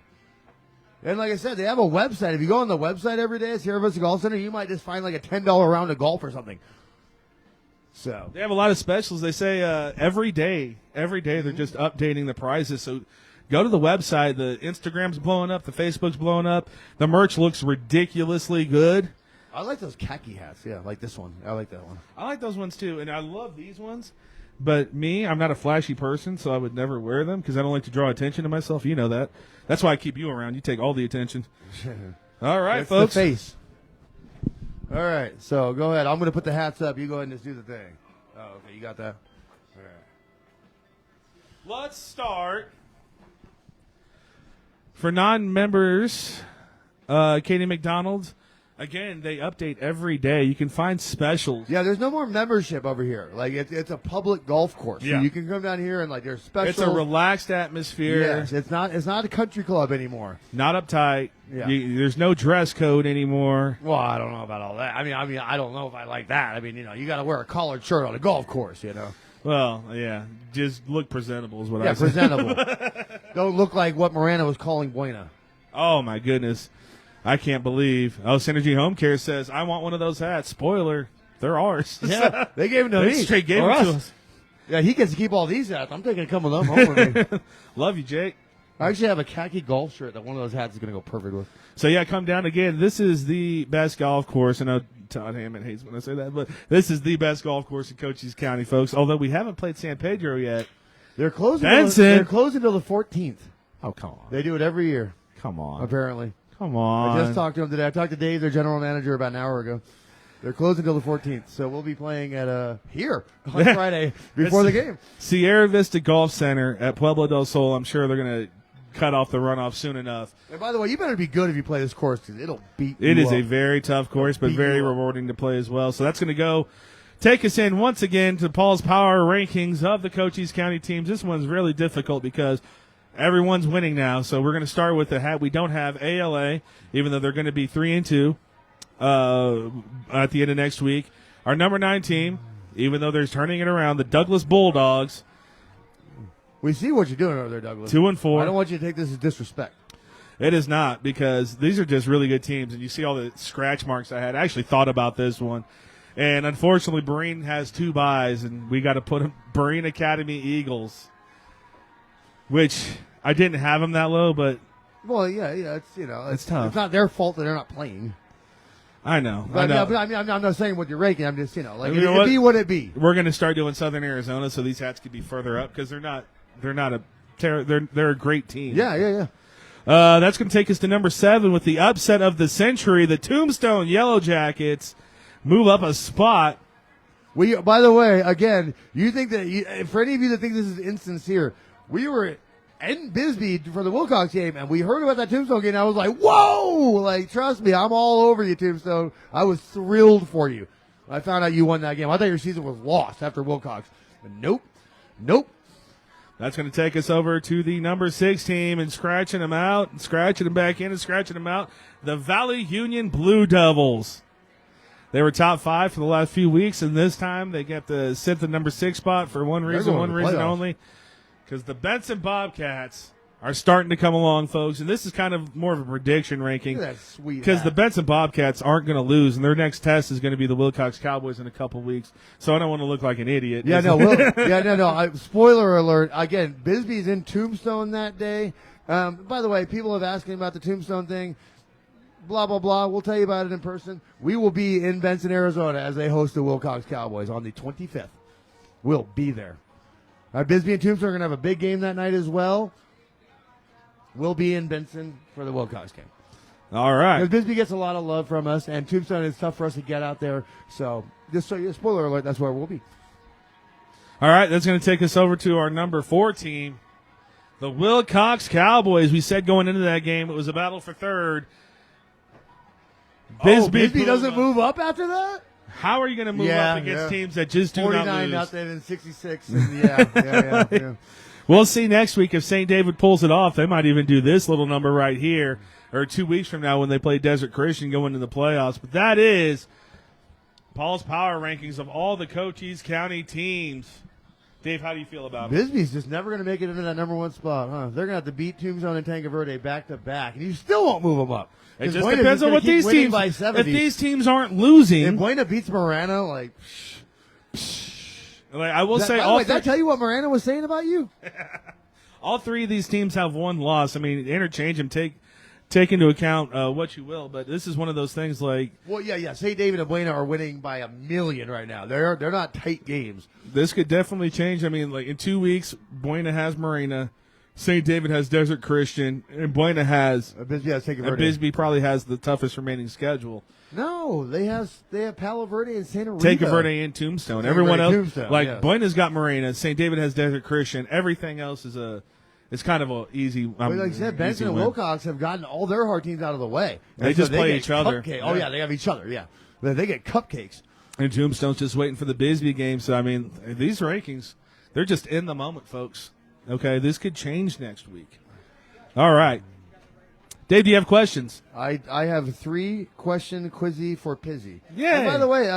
S3: And like I said, they have a website. If you go on the website every day at Sierra Vista Golf Center, you might just find like a $10 round of golf or something. So
S1: they have a lot of specials. They say every day they're just updating the prizes. So go to the website. The Instagram's blowing up. The Facebook's blowing up. The merch looks ridiculously good.
S3: I like those khaki hats. Yeah, I like this one. I like that one.
S1: I like those ones too, and I love these ones. But me, I'm not a flashy person, so I would never wear them because I don't like to draw attention to myself. You know that. That's why I keep you around. You take all the attention. All right,
S3: That's
S1: folks.
S3: the face. All right, so go ahead. I'm going to put the hats up. You go ahead and just do the thing. Oh, okay, you got that? All right.
S1: Let's start. For non-members, Katie McDonald's. Again, they update every day. You can find specials.
S3: Yeah, there's no more membership over here. Like it's a public golf course.
S1: Yeah.
S3: So you can come down here and like there's specials.
S1: It's a relaxed atmosphere.
S3: Yes, it's not a country club anymore.
S1: Not uptight.
S3: Yeah.
S1: There's no dress code anymore.
S3: Well, I don't know about all that. I mean, I don't know if I like that. I mean, you got to wear a collared shirt on a golf course,
S1: Well, yeah, just look presentable is what I
S3: Yeah,
S1: say.
S3: presentable. Don't look like what Miranda was calling Buena.
S1: Oh my goodness, I can't believe. Synergy HomeCare says I want one of those hats. Spoiler, they're ours.
S3: Yeah, they gave them to
S1: They
S3: me.
S1: straight gave
S3: Or
S1: it to
S3: us.
S1: us.
S3: Yeah, he gets to keep all these hats. I'm taking a couple of them home with me.
S1: Love you, Jake.
S3: I actually have a khaki golf shirt that one of those hats is going to go perfect with.
S1: So yeah, come down again. This is the best golf course. I know Todd Hammond hates when I say that, but this is the best golf course in Cochise County, folks. Although we haven't played San Pedro yet.
S3: They're closing.
S1: Benson.
S3: They're closing until the 14th.
S1: Oh, come on.
S3: They do it every year,
S1: Come on.
S3: apparently.
S1: Come on.
S3: I just talked to them today. I talked to Dave, their general manager, about an hour ago. They're closing until the 14th, so we'll be playing at here on Friday before the game.
S1: Sierra Vista Golf Center at Pueblo Del Sol. I'm sure they're going to cut off the runoff soon enough.
S3: And by the way, you better be good if you play this course because it'll beat you
S1: It is
S3: up.
S1: a very tough course, but
S3: Beat
S1: very
S3: you up.
S1: rewarding to play as well. So that's going to go take us in once again to Paul's Power Rankings of the Cochise County teams. This one's really difficult because everyone's winning now. So we're going to start with the hat. We don't have ALA, even though they're going to be 3-2 at the end of next week. Our number 9 team, even though they're turning it around, the Douglas Bulldogs,
S3: We see what you're doing over there, Douglas.
S1: 2-4.
S3: I don't want you to take this as disrespect.
S1: It is not, because these are just really good teams, and you see all the scratch marks I had. I actually thought about this one, and unfortunately, Breen has 2 byes, and we got to put him Breen Academy Eagles, which I didn't have him that low, but
S3: Well, yeah, it's
S1: It's tough.
S3: It's not their fault that they're not playing.
S1: I know.
S3: But I mean, I'm not saying what you're ranking. I'm just
S1: You know
S3: it
S1: what?
S3: be what it be.
S1: We're going to start doing Southern Arizona, so these hats could be further up because they're not they're a great team.
S3: Yeah.
S1: That's going to take us to number 7 with the upset of the century. The Tombstone Yellow Jackets move up a spot.
S3: By the way, again, you think that for any of you that think this is insincere, we were in Bisbee for the Wilcox game, and we heard about that Tombstone game, and I was like, whoa! Like, trust me, I'm all over you, Tombstone. I was thrilled for you. I found out you won that game. I thought your season was lost after Wilcox. But nope.
S1: That's going to take us over to the number 6 team and scratching them out, and scratching them back in, and scratching them out. The Valley Union Blue Devils. They were top 5 for the last few weeks, and this time they get to sit the number 6 spot for one reason
S3: playoffs.
S1: only, because the Benson Bobcats are starting to come along, folks. And this is kind of more of a prediction ranking.
S3: Look at that sweet
S1: Because the
S3: hat.
S1: Benson Bobcats aren't going to lose, and their next test is going to be the Wilcox Cowboys in a couple weeks. So I don't want to look like an idiot.
S3: Yeah, no. Spoiler alert. Again, Bisbee's in Tombstone that day. By the way, people have asked me about the Tombstone thing. Blah, blah, blah. We'll tell you about it in person. We will be in Benson, Arizona as they host the Wilcox Cowboys on the 25th. We'll be there. Bisbee and Tombstone are going to have a big game that night as well. We'll be in Benson for the Wilcox game.
S1: All right.
S3: Because Bisbee gets a lot of love from us, and Tombstone is tough for us to get out there. So, just so you, spoiler alert, that's where we'll be.
S1: All right, that's going to take us over to our number 4 team, the Wilcox Cowboys. We said going into that game it was a battle for third.
S3: Bisbee doesn't move up after that?
S1: How are you going to move up against teams that just do not
S3: 49
S1: lose?
S3: nothing and 66. And yeah.
S1: We'll see next week if St. David pulls it off. They might even do this little number right here, or 2 weeks from now when they play Desert Christian going into the playoffs. But that is Paul's power rankings of all the Cochise County teams. Dave, how do you feel about it?
S3: Bisbee's just never going to make it into that number 1 spot, huh? They're going to have to beat Tombstone and Tanque Verde back to back, and you still won't move them up.
S1: It
S3: 'Cause
S1: just
S3: Buena
S1: depends
S3: is
S1: on
S3: gonna
S1: what
S3: keep
S1: these
S3: winning
S1: teams.
S3: by
S1: If
S3: 70.
S1: these teams aren't losing,
S3: If Buena beats Marana, like,
S1: like I will say,
S3: by the way, did I tell you what Marana was saying about you?
S1: all three of these teams have one loss. I mean, interchange them, take into account what you will, but this is one of those things like
S3: Well, yeah. St. David and Buena are winning by 1,000,000 right now. They're not tight games.
S1: this could definitely change. I mean, like in 2 weeks, Buena has Marina, St. David has Desert Christian, and Buena has
S3: Bisbee has Tanque
S1: and
S3: Verde.
S1: Bisbee probably has the toughest remaining schedule.
S3: No, they have Palo Verde and Santa Rita.
S1: Tanque Verde and Tombstone.
S3: Tanque
S1: Everyone
S3: Verde,
S1: else,
S3: Tombstone,
S1: like
S3: yes.
S1: Buena's got Marina, St. David has Desert Christian. Everything else is it's kind of a easy.
S3: But like I said, Benson and
S1: win.
S3: Wilcox have gotten all their hard teams out of the way.
S1: They
S3: And
S1: just play
S3: get
S1: each other.
S3: Oh, yeah, they have each other, yeah. They get cupcakes.
S1: And Tombstone's just waiting for the Bisbee game. So, I mean, these rankings, they're just in the moment, folks. Okay, this could change next week. All right. Dave, do you have questions?
S3: I have 3-question quizzy for Pizzy.
S1: Yay.
S3: And by the way,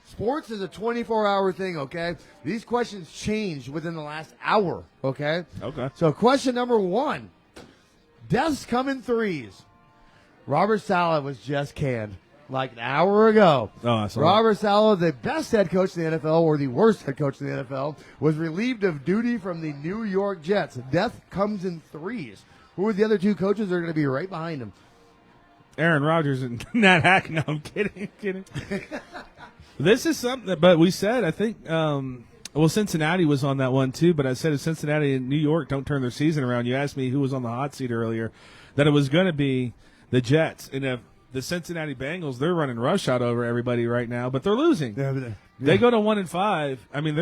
S3: sports is a 24-hour thing, okay? These questions changed within the last hour, okay?
S1: Okay.
S3: So question number 1. Deaths come in threes. Robert Saleh was just canned like an hour ago.
S1: Oh, I saw
S3: Robert Saleh, the best head coach in the NFL or the worst head coach in the NFL, was relieved of duty from the New York Jets. Death comes in threes. Who are the other 2 coaches that are going to be right behind him?
S1: Aaron Rodgers and Nat Hack. No, I'm kidding. This is something that, but we said, I think, Cincinnati was on that one too, but I said if Cincinnati and New York don't turn their season around, you asked me who was on the hot seat earlier, that it was going to be the Jets. And if the Cincinnati Bengals, they're running roughshod over everybody right now, but they're losing. They go to 1-5. I mean,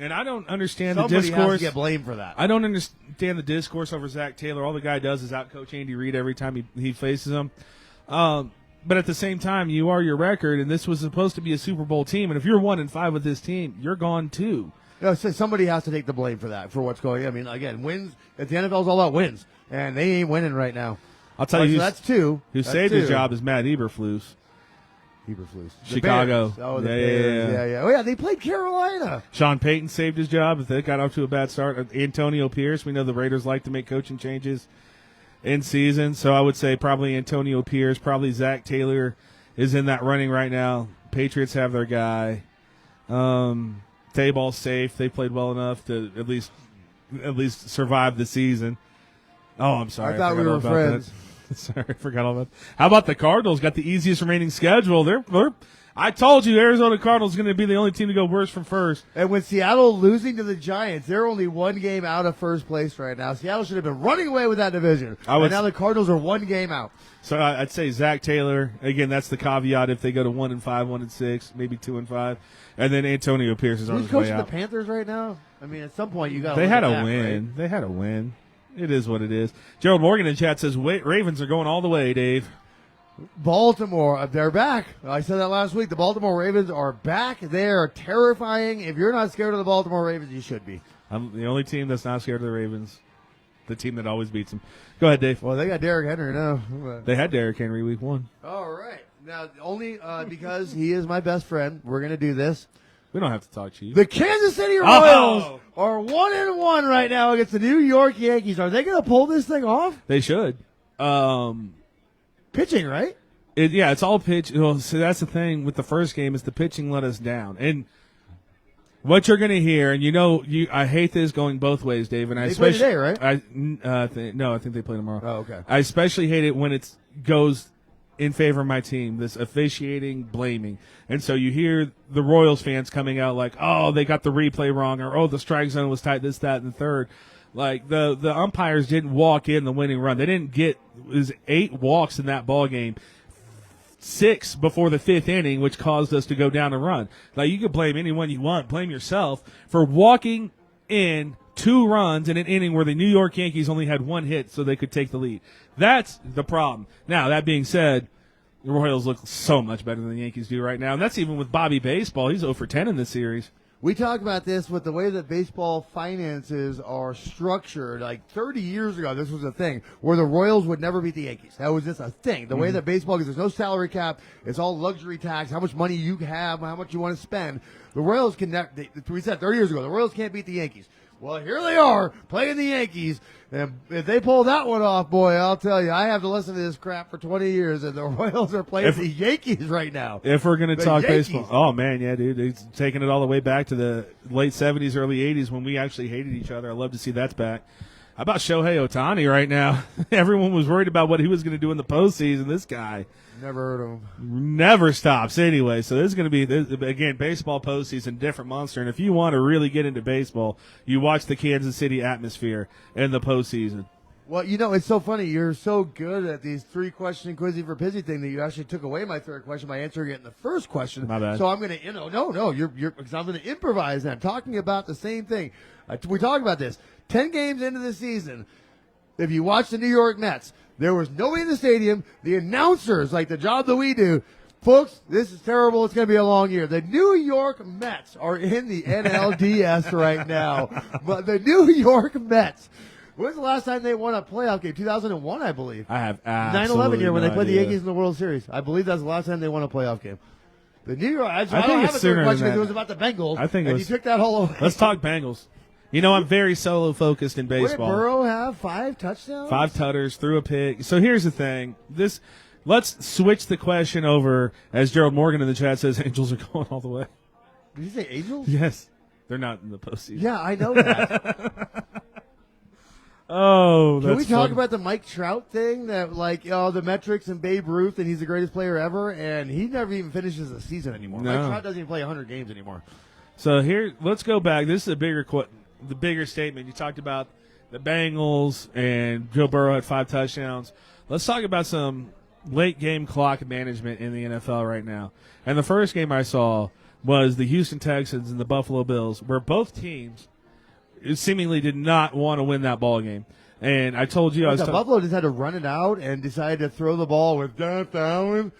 S1: and I don't understand
S3: Somebody
S1: the discourse.
S3: has to get blamed for that.
S1: I don't understand the discourse over Zach Taylor. All the guy does is outcoach Andy Reid every time he faces him. But at the same time, you are your record, and this was supposed to be a Super Bowl team. And if you're 1-5 with this team, you're gone too.
S3: No, so somebody has to take the blame for that, for what's going on. I mean, again, wins. At the NFL's all about wins, and they ain't winning right now.
S1: I'll tell you,
S3: so that's 2.
S1: Who
S3: That's
S1: saved
S3: 2.
S1: his job is Matt Eberflus.
S3: Eberflus. The
S1: Chicago.
S3: Bears. Oh, the
S1: Yeah,
S3: Bears.
S1: yeah.
S3: Yeah. Oh, yeah, they played Carolina.
S1: Sean Payton saved his job. If they got off to a bad start, Antonio Pierce. We know the Raiders like to make coaching changes in season, so I would say probably Antonio Pierce, probably Zach Taylor is in that running right now. Patriots have their guy. Tayball's safe. They played well enough to at least survive the season. Oh, I'm sorry.
S3: I thought we
S1: forgot all
S3: were
S1: about
S3: friends.
S1: that. Sorry, I forgot all about that. How about the Cardinals? Got the easiest remaining schedule. I told you Arizona Cardinals going to be the only team to go worse from first.
S3: And with Seattle losing to the Giants, they're only 1 game out of first place right now. Seattle should have been running away with that division. And now the Cardinals are 1 game out.
S1: So I'd say Zach Taylor. Again, that's the caveat if they go to 1-5, 1-6, maybe 2-5. And then Antonio Pierce is on
S3: Who's
S1: his way
S3: coaching
S1: out.
S3: the Panthers right now? I mean, at some point you got to
S1: They had a
S3: that,
S1: win.
S3: right?
S1: They had a win. It is what it is. Gerald Morgan in chat says Ravens are going all the way, Dave.
S3: Baltimore, they're back. I said that last week. The Baltimore Ravens are back. They are terrifying. If you're not scared of the Baltimore Ravens, you should be.
S1: I'm the only team that's not scared of the Ravens. The team that always beats them. Go ahead, Dave.
S3: Well, they got Derrick Henry now.
S1: They had Derrick Henry week 1.
S3: All right. Now, only because he is my best friend, we're going to do this.
S1: We don't have to talk cheese.
S3: The Kansas City Royals are 1-1 right now against the New York Yankees. Are they going to pull this thing off?
S1: They should.
S3: Pitching, right?
S1: It's all pitch. Well, so that's the thing with the first game is the pitching let us down. And what you're going to hear, and I hate this going both ways, Dave. And I
S3: They play
S1: especially
S3: today, right?
S1: No, I think they play tomorrow.
S3: Oh, okay.
S1: I especially hate it when it goes in favor of my team, this officiating, blaming. And so you hear the Royals fans coming out like, oh, they got the replay wrong, or, oh, the strike zone was tight, this, that, and the third. Like, the umpires didn't walk in the winning run. They didn't get – it was 8 walks in that ball game, 6 before the 5th inning, which caused us to go down a run. Like, you can blame anyone you want. Blame yourself for walking in 2 runs in an inning where the New York Yankees only had 1 hit so they could take the lead. That's the problem. Now, that being said, the Royals look so much better than the Yankees do right now, and that's even with Bobby Baseball. He's 0 for 10 in this series.
S3: We talked about this with the way that baseball finances are structured. Like 30 years ago, this was a thing where the Royals would never beat the Yankees. That was just a thing. The way that baseball, because there's no salary cap, it's all luxury tax, how much money you have, how much you want to spend. The Royals we said 30 years ago, the Royals can't beat the Yankees. Well, here they are playing the Yankees, and if they pull that one off, boy, I'll tell you, I have to listen to this crap for 20 years, and the Royals are playing the Yankees right now.
S1: If we're going to talk
S3: Yankees.
S1: baseball, oh man, yeah, dude, it's taking it all the way back to the late 70s, early 80s when we actually hated each other. I love to see that's back. How about Shohei Ohtani right now? Everyone was worried about what he was going to do in the postseason. This guy
S3: never heard of him.
S1: Never stops anyway. So this is going to be, again, baseball postseason, different monster. And if you want to really get into baseball, you watch the Kansas City atmosphere in the postseason.
S3: Well, you know, it's so funny. You're so good at these 3-question quizzy for Pizzy thing that you actually took away my third question by answering it in the first question.
S1: My bad.
S3: So I'm going to, no, you're, because I'm going to improvise now. Talking about the same thing. We talked about this. 10 games into the season, if you watch the New York Mets, there was nobody in the stadium. The announcers, like the job that we do, folks, this is terrible. It's going to be a long year. The New York Mets are in the NLDS right now. But the New York Mets, when's the last time they won a playoff game? 2001, I believe.
S1: I have
S3: 9/11 year when they played the
S1: idea.
S3: Yankees in the World Series. I believe that's the last time they won a playoff game. The New York, I
S1: think
S3: don't
S1: it's
S3: have a
S1: sooner
S3: third question
S1: than
S3: because it
S1: that.
S3: was about the Bengals.
S1: I think it
S3: and
S1: was-
S3: you took that whole away.
S1: Let's talk Bengals. You know, I'm very solo focused in
S3: What did
S1: baseball.
S3: Burrow have? 5 touchdowns?
S1: 5 tutters, threw a pick. So here's the thing. Let's switch the question over, as Gerald Morgan in the chat says, Angels are going all the way.
S3: Did you say Angels?
S1: Yes. They're not in the postseason.
S3: Yeah, I know that.
S1: Oh, that's
S3: Can we talk
S1: funny.
S3: about the Mike Trout thing? That, the metrics and Babe Ruth, and he's the greatest player ever, and he never even finishes the season anymore.
S1: No.
S3: Mike Trout doesn't even play 100 games anymore.
S1: So here, let's go back. This is the bigger statement. You talked about the Bengals and Joe Burrow had 5 touchdowns. Let's talk about some late game clock management in the NFL right now. And the first game I saw was the Houston Texans and the Buffalo Bills, where both teams seemingly did not want to win that ball game. And I told you,
S3: Buffalo just had to run it out and decided to throw the ball with Josh Allen.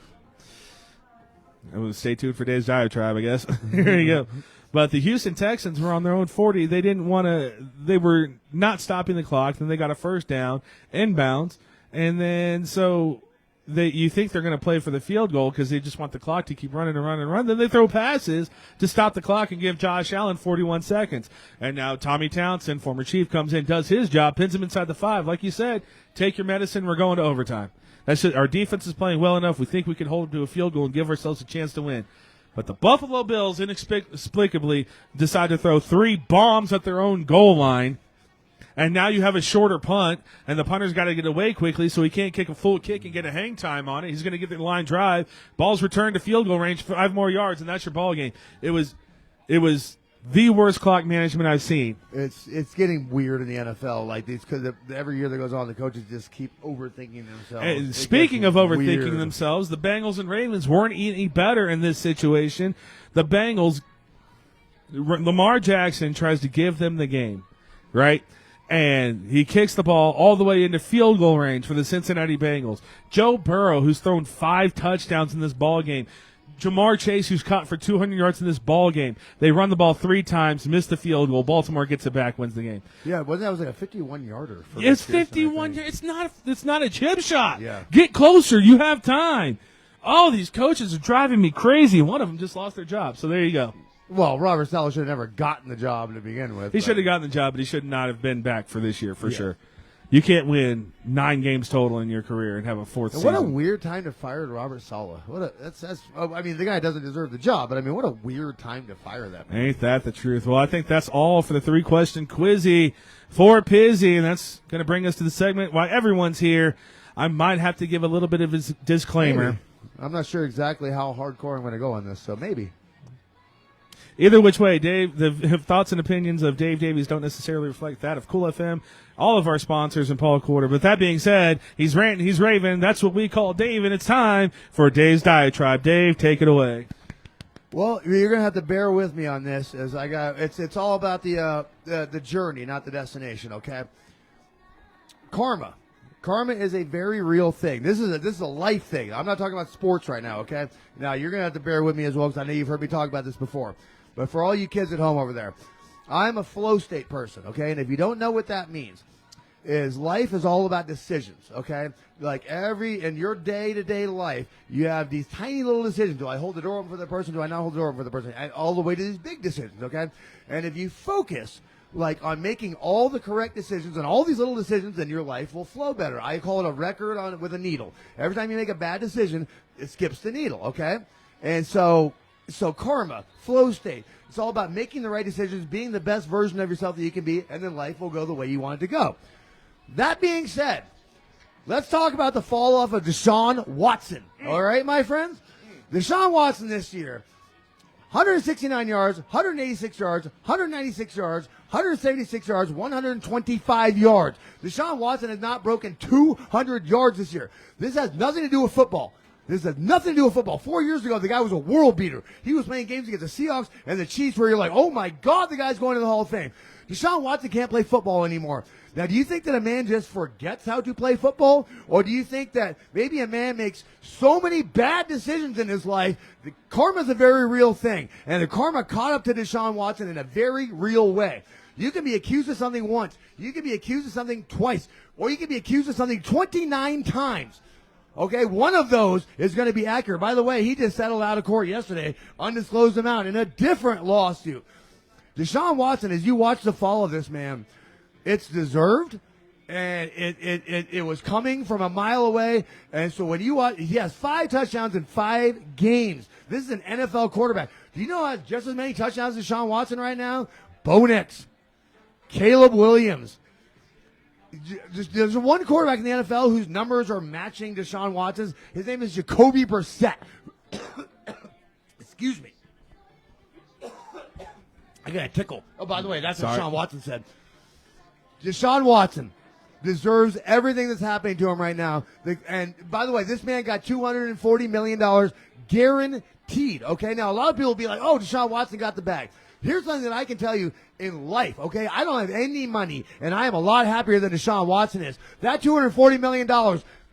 S1: Stay tuned for Dave's diatribe, I guess. Here you go. But the Houston Texans were on their own 40. They didn't want to. They were not stopping the clock. Then they got a first down, inbounds, and then you think they're going to play for the field goal because they just want the clock to keep running and running and running. Then they throw passes to stop the clock and give Josh Allen 41 seconds. And now Tommy Townsend, former Chief, comes in, does his job, pins him inside the 5. Like you said, take your medicine. We're going to overtime. That's just, our defense is playing well enough. We think we can hold them to a field goal and give ourselves a chance to win. But the Buffalo Bills inexplicably decide to throw 3 bombs at their own goal line. And now you have a shorter punt, and the punter's got to get away quickly so he can't kick a full kick and get a hang time on it. He's going to get the line drive. Ball's returned to field goal range, 5 more yards, and that's your ball game. It was the worst clock management I've seen.
S3: It's getting weird in the NFL like these because every year that goes on, the coaches just keep overthinking themselves.
S1: And speaking of overthinking themselves, the Bengals and Ravens weren't any better in this situation. The Bengals, Lamar Jackson tries to give them the game, right? And he kicks the ball all the way into field goal range for the Cincinnati Bengals. Joe Burrow, who's thrown 5 touchdowns in this ball game. Jamar Chase, who's caught for 200 yards in this ball game. They run the ball 3 times, miss the field goal. Baltimore gets it back, wins the game.
S3: Yeah, that was like a 51-yarder.
S1: It's 51. It's not a chip shot.
S3: Yeah.
S1: Get closer. You have time. All these coaches are driving me crazy. One of them just lost their job. So there you go.
S3: Well, Robert Saleh should have never gotten the job to begin with.
S1: He should have gotten the job, but he should not have been back for this year for sure. You can't win 9 games total in your career and have a 4th season.
S3: What a weird time to fire Robert Saleh. The guy doesn't deserve the job, but what a weird time to fire that man.
S1: Ain't that the truth? Well, I think that's all for the 3-question quizzy for Pizzy, and that's going to bring us to the segment while everyone's here. I might have to give a little bit of a disclaimer.
S3: Maybe. I'm not sure exactly how hardcore I'm going to go on this, so maybe.
S1: Either which way, Dave, the thoughts and opinions of Dave Davies don't necessarily reflect that of Cool FM, all of our sponsors, and Paul Quarter. But that being said, he's ranting, he's raving. That's what we call Dave, and it's time for Dave's Diatribe. Dave, take it away.
S3: Well, you're going to have to bear with me on this, as it's all about the journey, not the destination. Okay. Karma is a very real thing. This is a life thing. I'm not talking about sports right now. Okay. Now you're going to have to bear with me as well because I know you've heard me talk about this before. But for all you kids at home over there, I'm a flow state person, okay? And if you don't know what that means, is life is all about decisions, okay? Like in your day-to-day life, you have these tiny little decisions. Do I hold the door open for the person? Do I not hold the door open for the person? And all the way to these big decisions, okay? And if you focus on making all the correct decisions and all these little decisions, then your life will flow better. I call it a record with a needle. Every time you make a bad decision, it skips the needle, okay? And so karma, flow state, it's all about making the right decisions, being the best version of yourself that you can be, and then life will go the way you want it to go. That being said, let's talk about the fall off of Deshaun Watson. All right, my friends? Deshaun Watson this year, 169 yards, 186 yards, 196 yards, 176 yards, 125 yards. Deshaun Watson has not broken 200 yards this year. This has nothing to do with football. This has nothing to do with football. 4 years ago, the guy was a world beater. He was playing games against the Seahawks and the Chiefs where you're like, oh my God, the guy's going to the Hall of Fame. Deshaun Watson can't play football anymore. Now, do you think that a man just forgets how to play football? Or do you think that maybe a man makes so many bad decisions in his life that karma's a very real thing? And the karma caught up to Deshaun Watson in a very real way. You can be accused of something once. You can be accused of something twice. Or you can be accused of something 29 times. Okay, one of those is going to be accurate. By the way, he just settled out of court yesterday, undisclosed amount, in a different lawsuit. Deshaun Watson, as you watch the fall of this man, it's deserved, and it was coming from a mile away. And so when you watch, he has 5 touchdowns in 5 games. This is an NFL quarterback. Do you know how just as many touchdowns as Deshaun Watson right now? Bo Nix, Caleb Williams. There's one quarterback in the NFL whose numbers are matching Deshaun Watson's. His name is Jacoby Brissett. Excuse me. I got a tickle. Oh, by the way, that's what Deshaun Watson said. Deshaun Watson deserves everything that's happening to him right now. And by the way, this man got $240 million guaranteed. Okay, now a lot of people will be like, oh, Deshaun Watson got the bag. Here's something that I can tell you in life, okay? I don't have any money, and I am a lot happier than Deshaun Watson is. That $240 million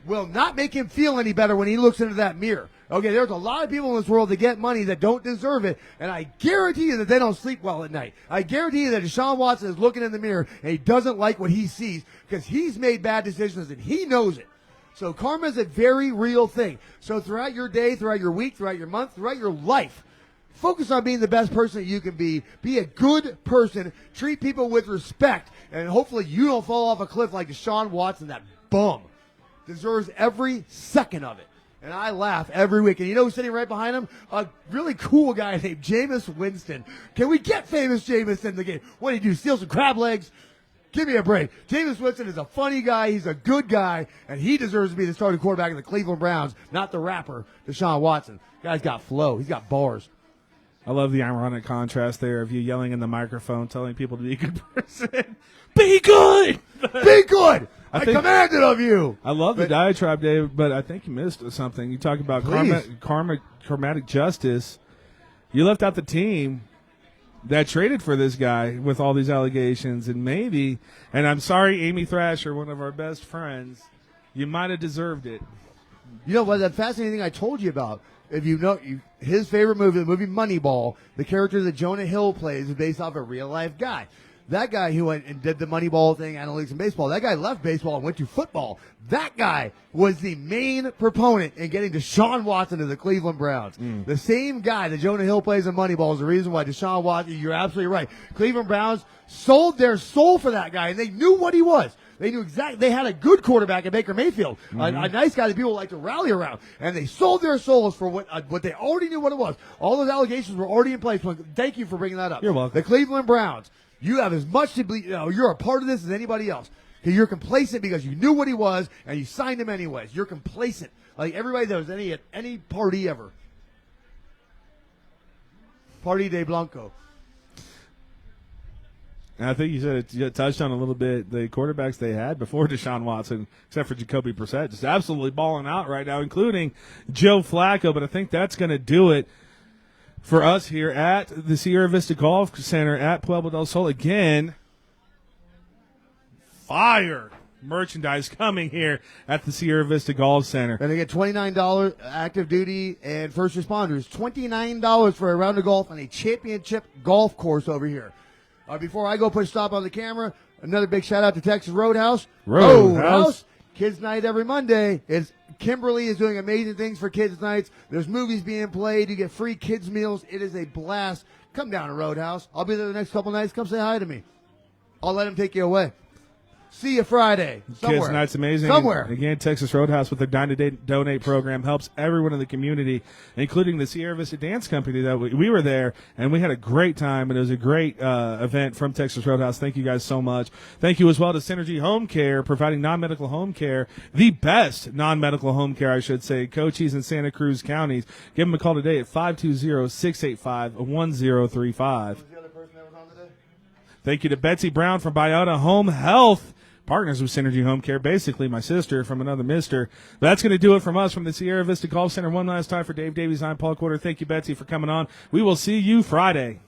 S3: will not make him feel any better when he looks into that mirror. Okay, there's a lot of people in this world that get money that don't deserve it, and I guarantee you that they don't sleep well at night. I guarantee you that Deshaun Watson is looking in the mirror, and he doesn't like what he sees because he's made bad decisions, and he knows it. So karma is a very real thing. So throughout your day, throughout your week, throughout your month, throughout your life, focus on being the best person that you can be. Be a good person. Treat people with respect, and hopefully you don't fall off a cliff like Deshaun Watson, that bum. Deserves every second of it. And I laugh every week. And you know who's sitting right behind him? A really cool guy named Jameis Winston. Can we get famous Jameis in the game? What did he do? Steal some crab legs? Give me a break. Jameis Winston is a funny guy. He's a good guy. And he deserves to be the starting quarterback of the Cleveland Browns, not the rapper, Deshaun Watson. Guy's got flow. He's got bars.
S1: I love the ironic contrast there of you yelling in the microphone, telling people to be a good person. Be good!
S3: Be good! I command it of you!
S1: I love the diatribe, Dave, but I think you missed something. You talk about karmatic justice. You left out the team that traded for this guy with all these allegations, and maybe, and I'm sorry, Amy Thrasher, one of our best friends, you might have deserved it.
S3: You know what? That fascinating thing I told you about. If you know his favorite movie, the movie Moneyball, the character that Jonah Hill plays is based off a real life guy. That guy who went and did the Moneyball thing, analytics and baseball, that guy left baseball and went to football. That guy was the main proponent in getting Deshaun Watson to the Cleveland Browns. The same guy that Jonah Hill plays in Moneyball is the reason why Deshaun Watson, you're absolutely right. Cleveland Browns sold their soul for that guy, and they knew what he was. They knew exactly. They had a good quarterback in Baker Mayfield, a nice guy that people like to rally around, and they sold their souls for what they already knew what it was. All those allegations were already in place. Thank you for bringing that up.
S1: You're welcome.
S3: The Cleveland Browns. You have as much to be. You're a part of this as anybody else. Because you're complacent because you knew what he was and you signed him anyways. You're complacent, like everybody that was at any party ever. Party de Blanco.
S1: And I think you said you touched on a little bit the quarterbacks they had before Deshaun Watson, except for Jacoby Brissett, just absolutely balling out right now, including Joe Flacco. But I think that's going to do it for us here at the Sierra Vista Golf Center at Pueblo Del Sol. Again, fire merchandise coming here at the Sierra Vista Golf Center.
S3: And they get $29 active duty and first responders. $29 for a round of golf on a championship golf course over here. Before I go put a stop on the camera, another big shout out to Texas Roadhouse.
S1: Roadhouse.
S3: Kids Night every Monday. Kimberly is doing amazing things for Kids Nights. There's movies being played. You get free kids meals. It is a blast. Come down to Roadhouse. I'll be there the next couple nights. Come say hi to me. I'll let him take you away. See you Friday. Somewhere.
S1: Kids Night's amazing.
S3: Somewhere.
S1: And again, Texas Roadhouse with their Dine to Donate program helps everyone in the community, including the Sierra Vista Dance Company. That we were there, and we had a great time, and it was a great event from Texas Roadhouse. Thank you guys so much. Thank you as well to Synergy Home Care, providing non-medical home care, the best non-medical home care, I should say, Cochise and Santa Cruz counties. Give them a call today at 520-685-1035. Thank you to Betsy Brown from Biota Home Health. Partners with Synergy Home Care, basically my sister from another mister. That's going to do it from us from the Sierra Vista Golf Center. One last time for Dave Davies, I'm Paul Quarter. Thank you, Betsy, for coming on. We will see you Friday.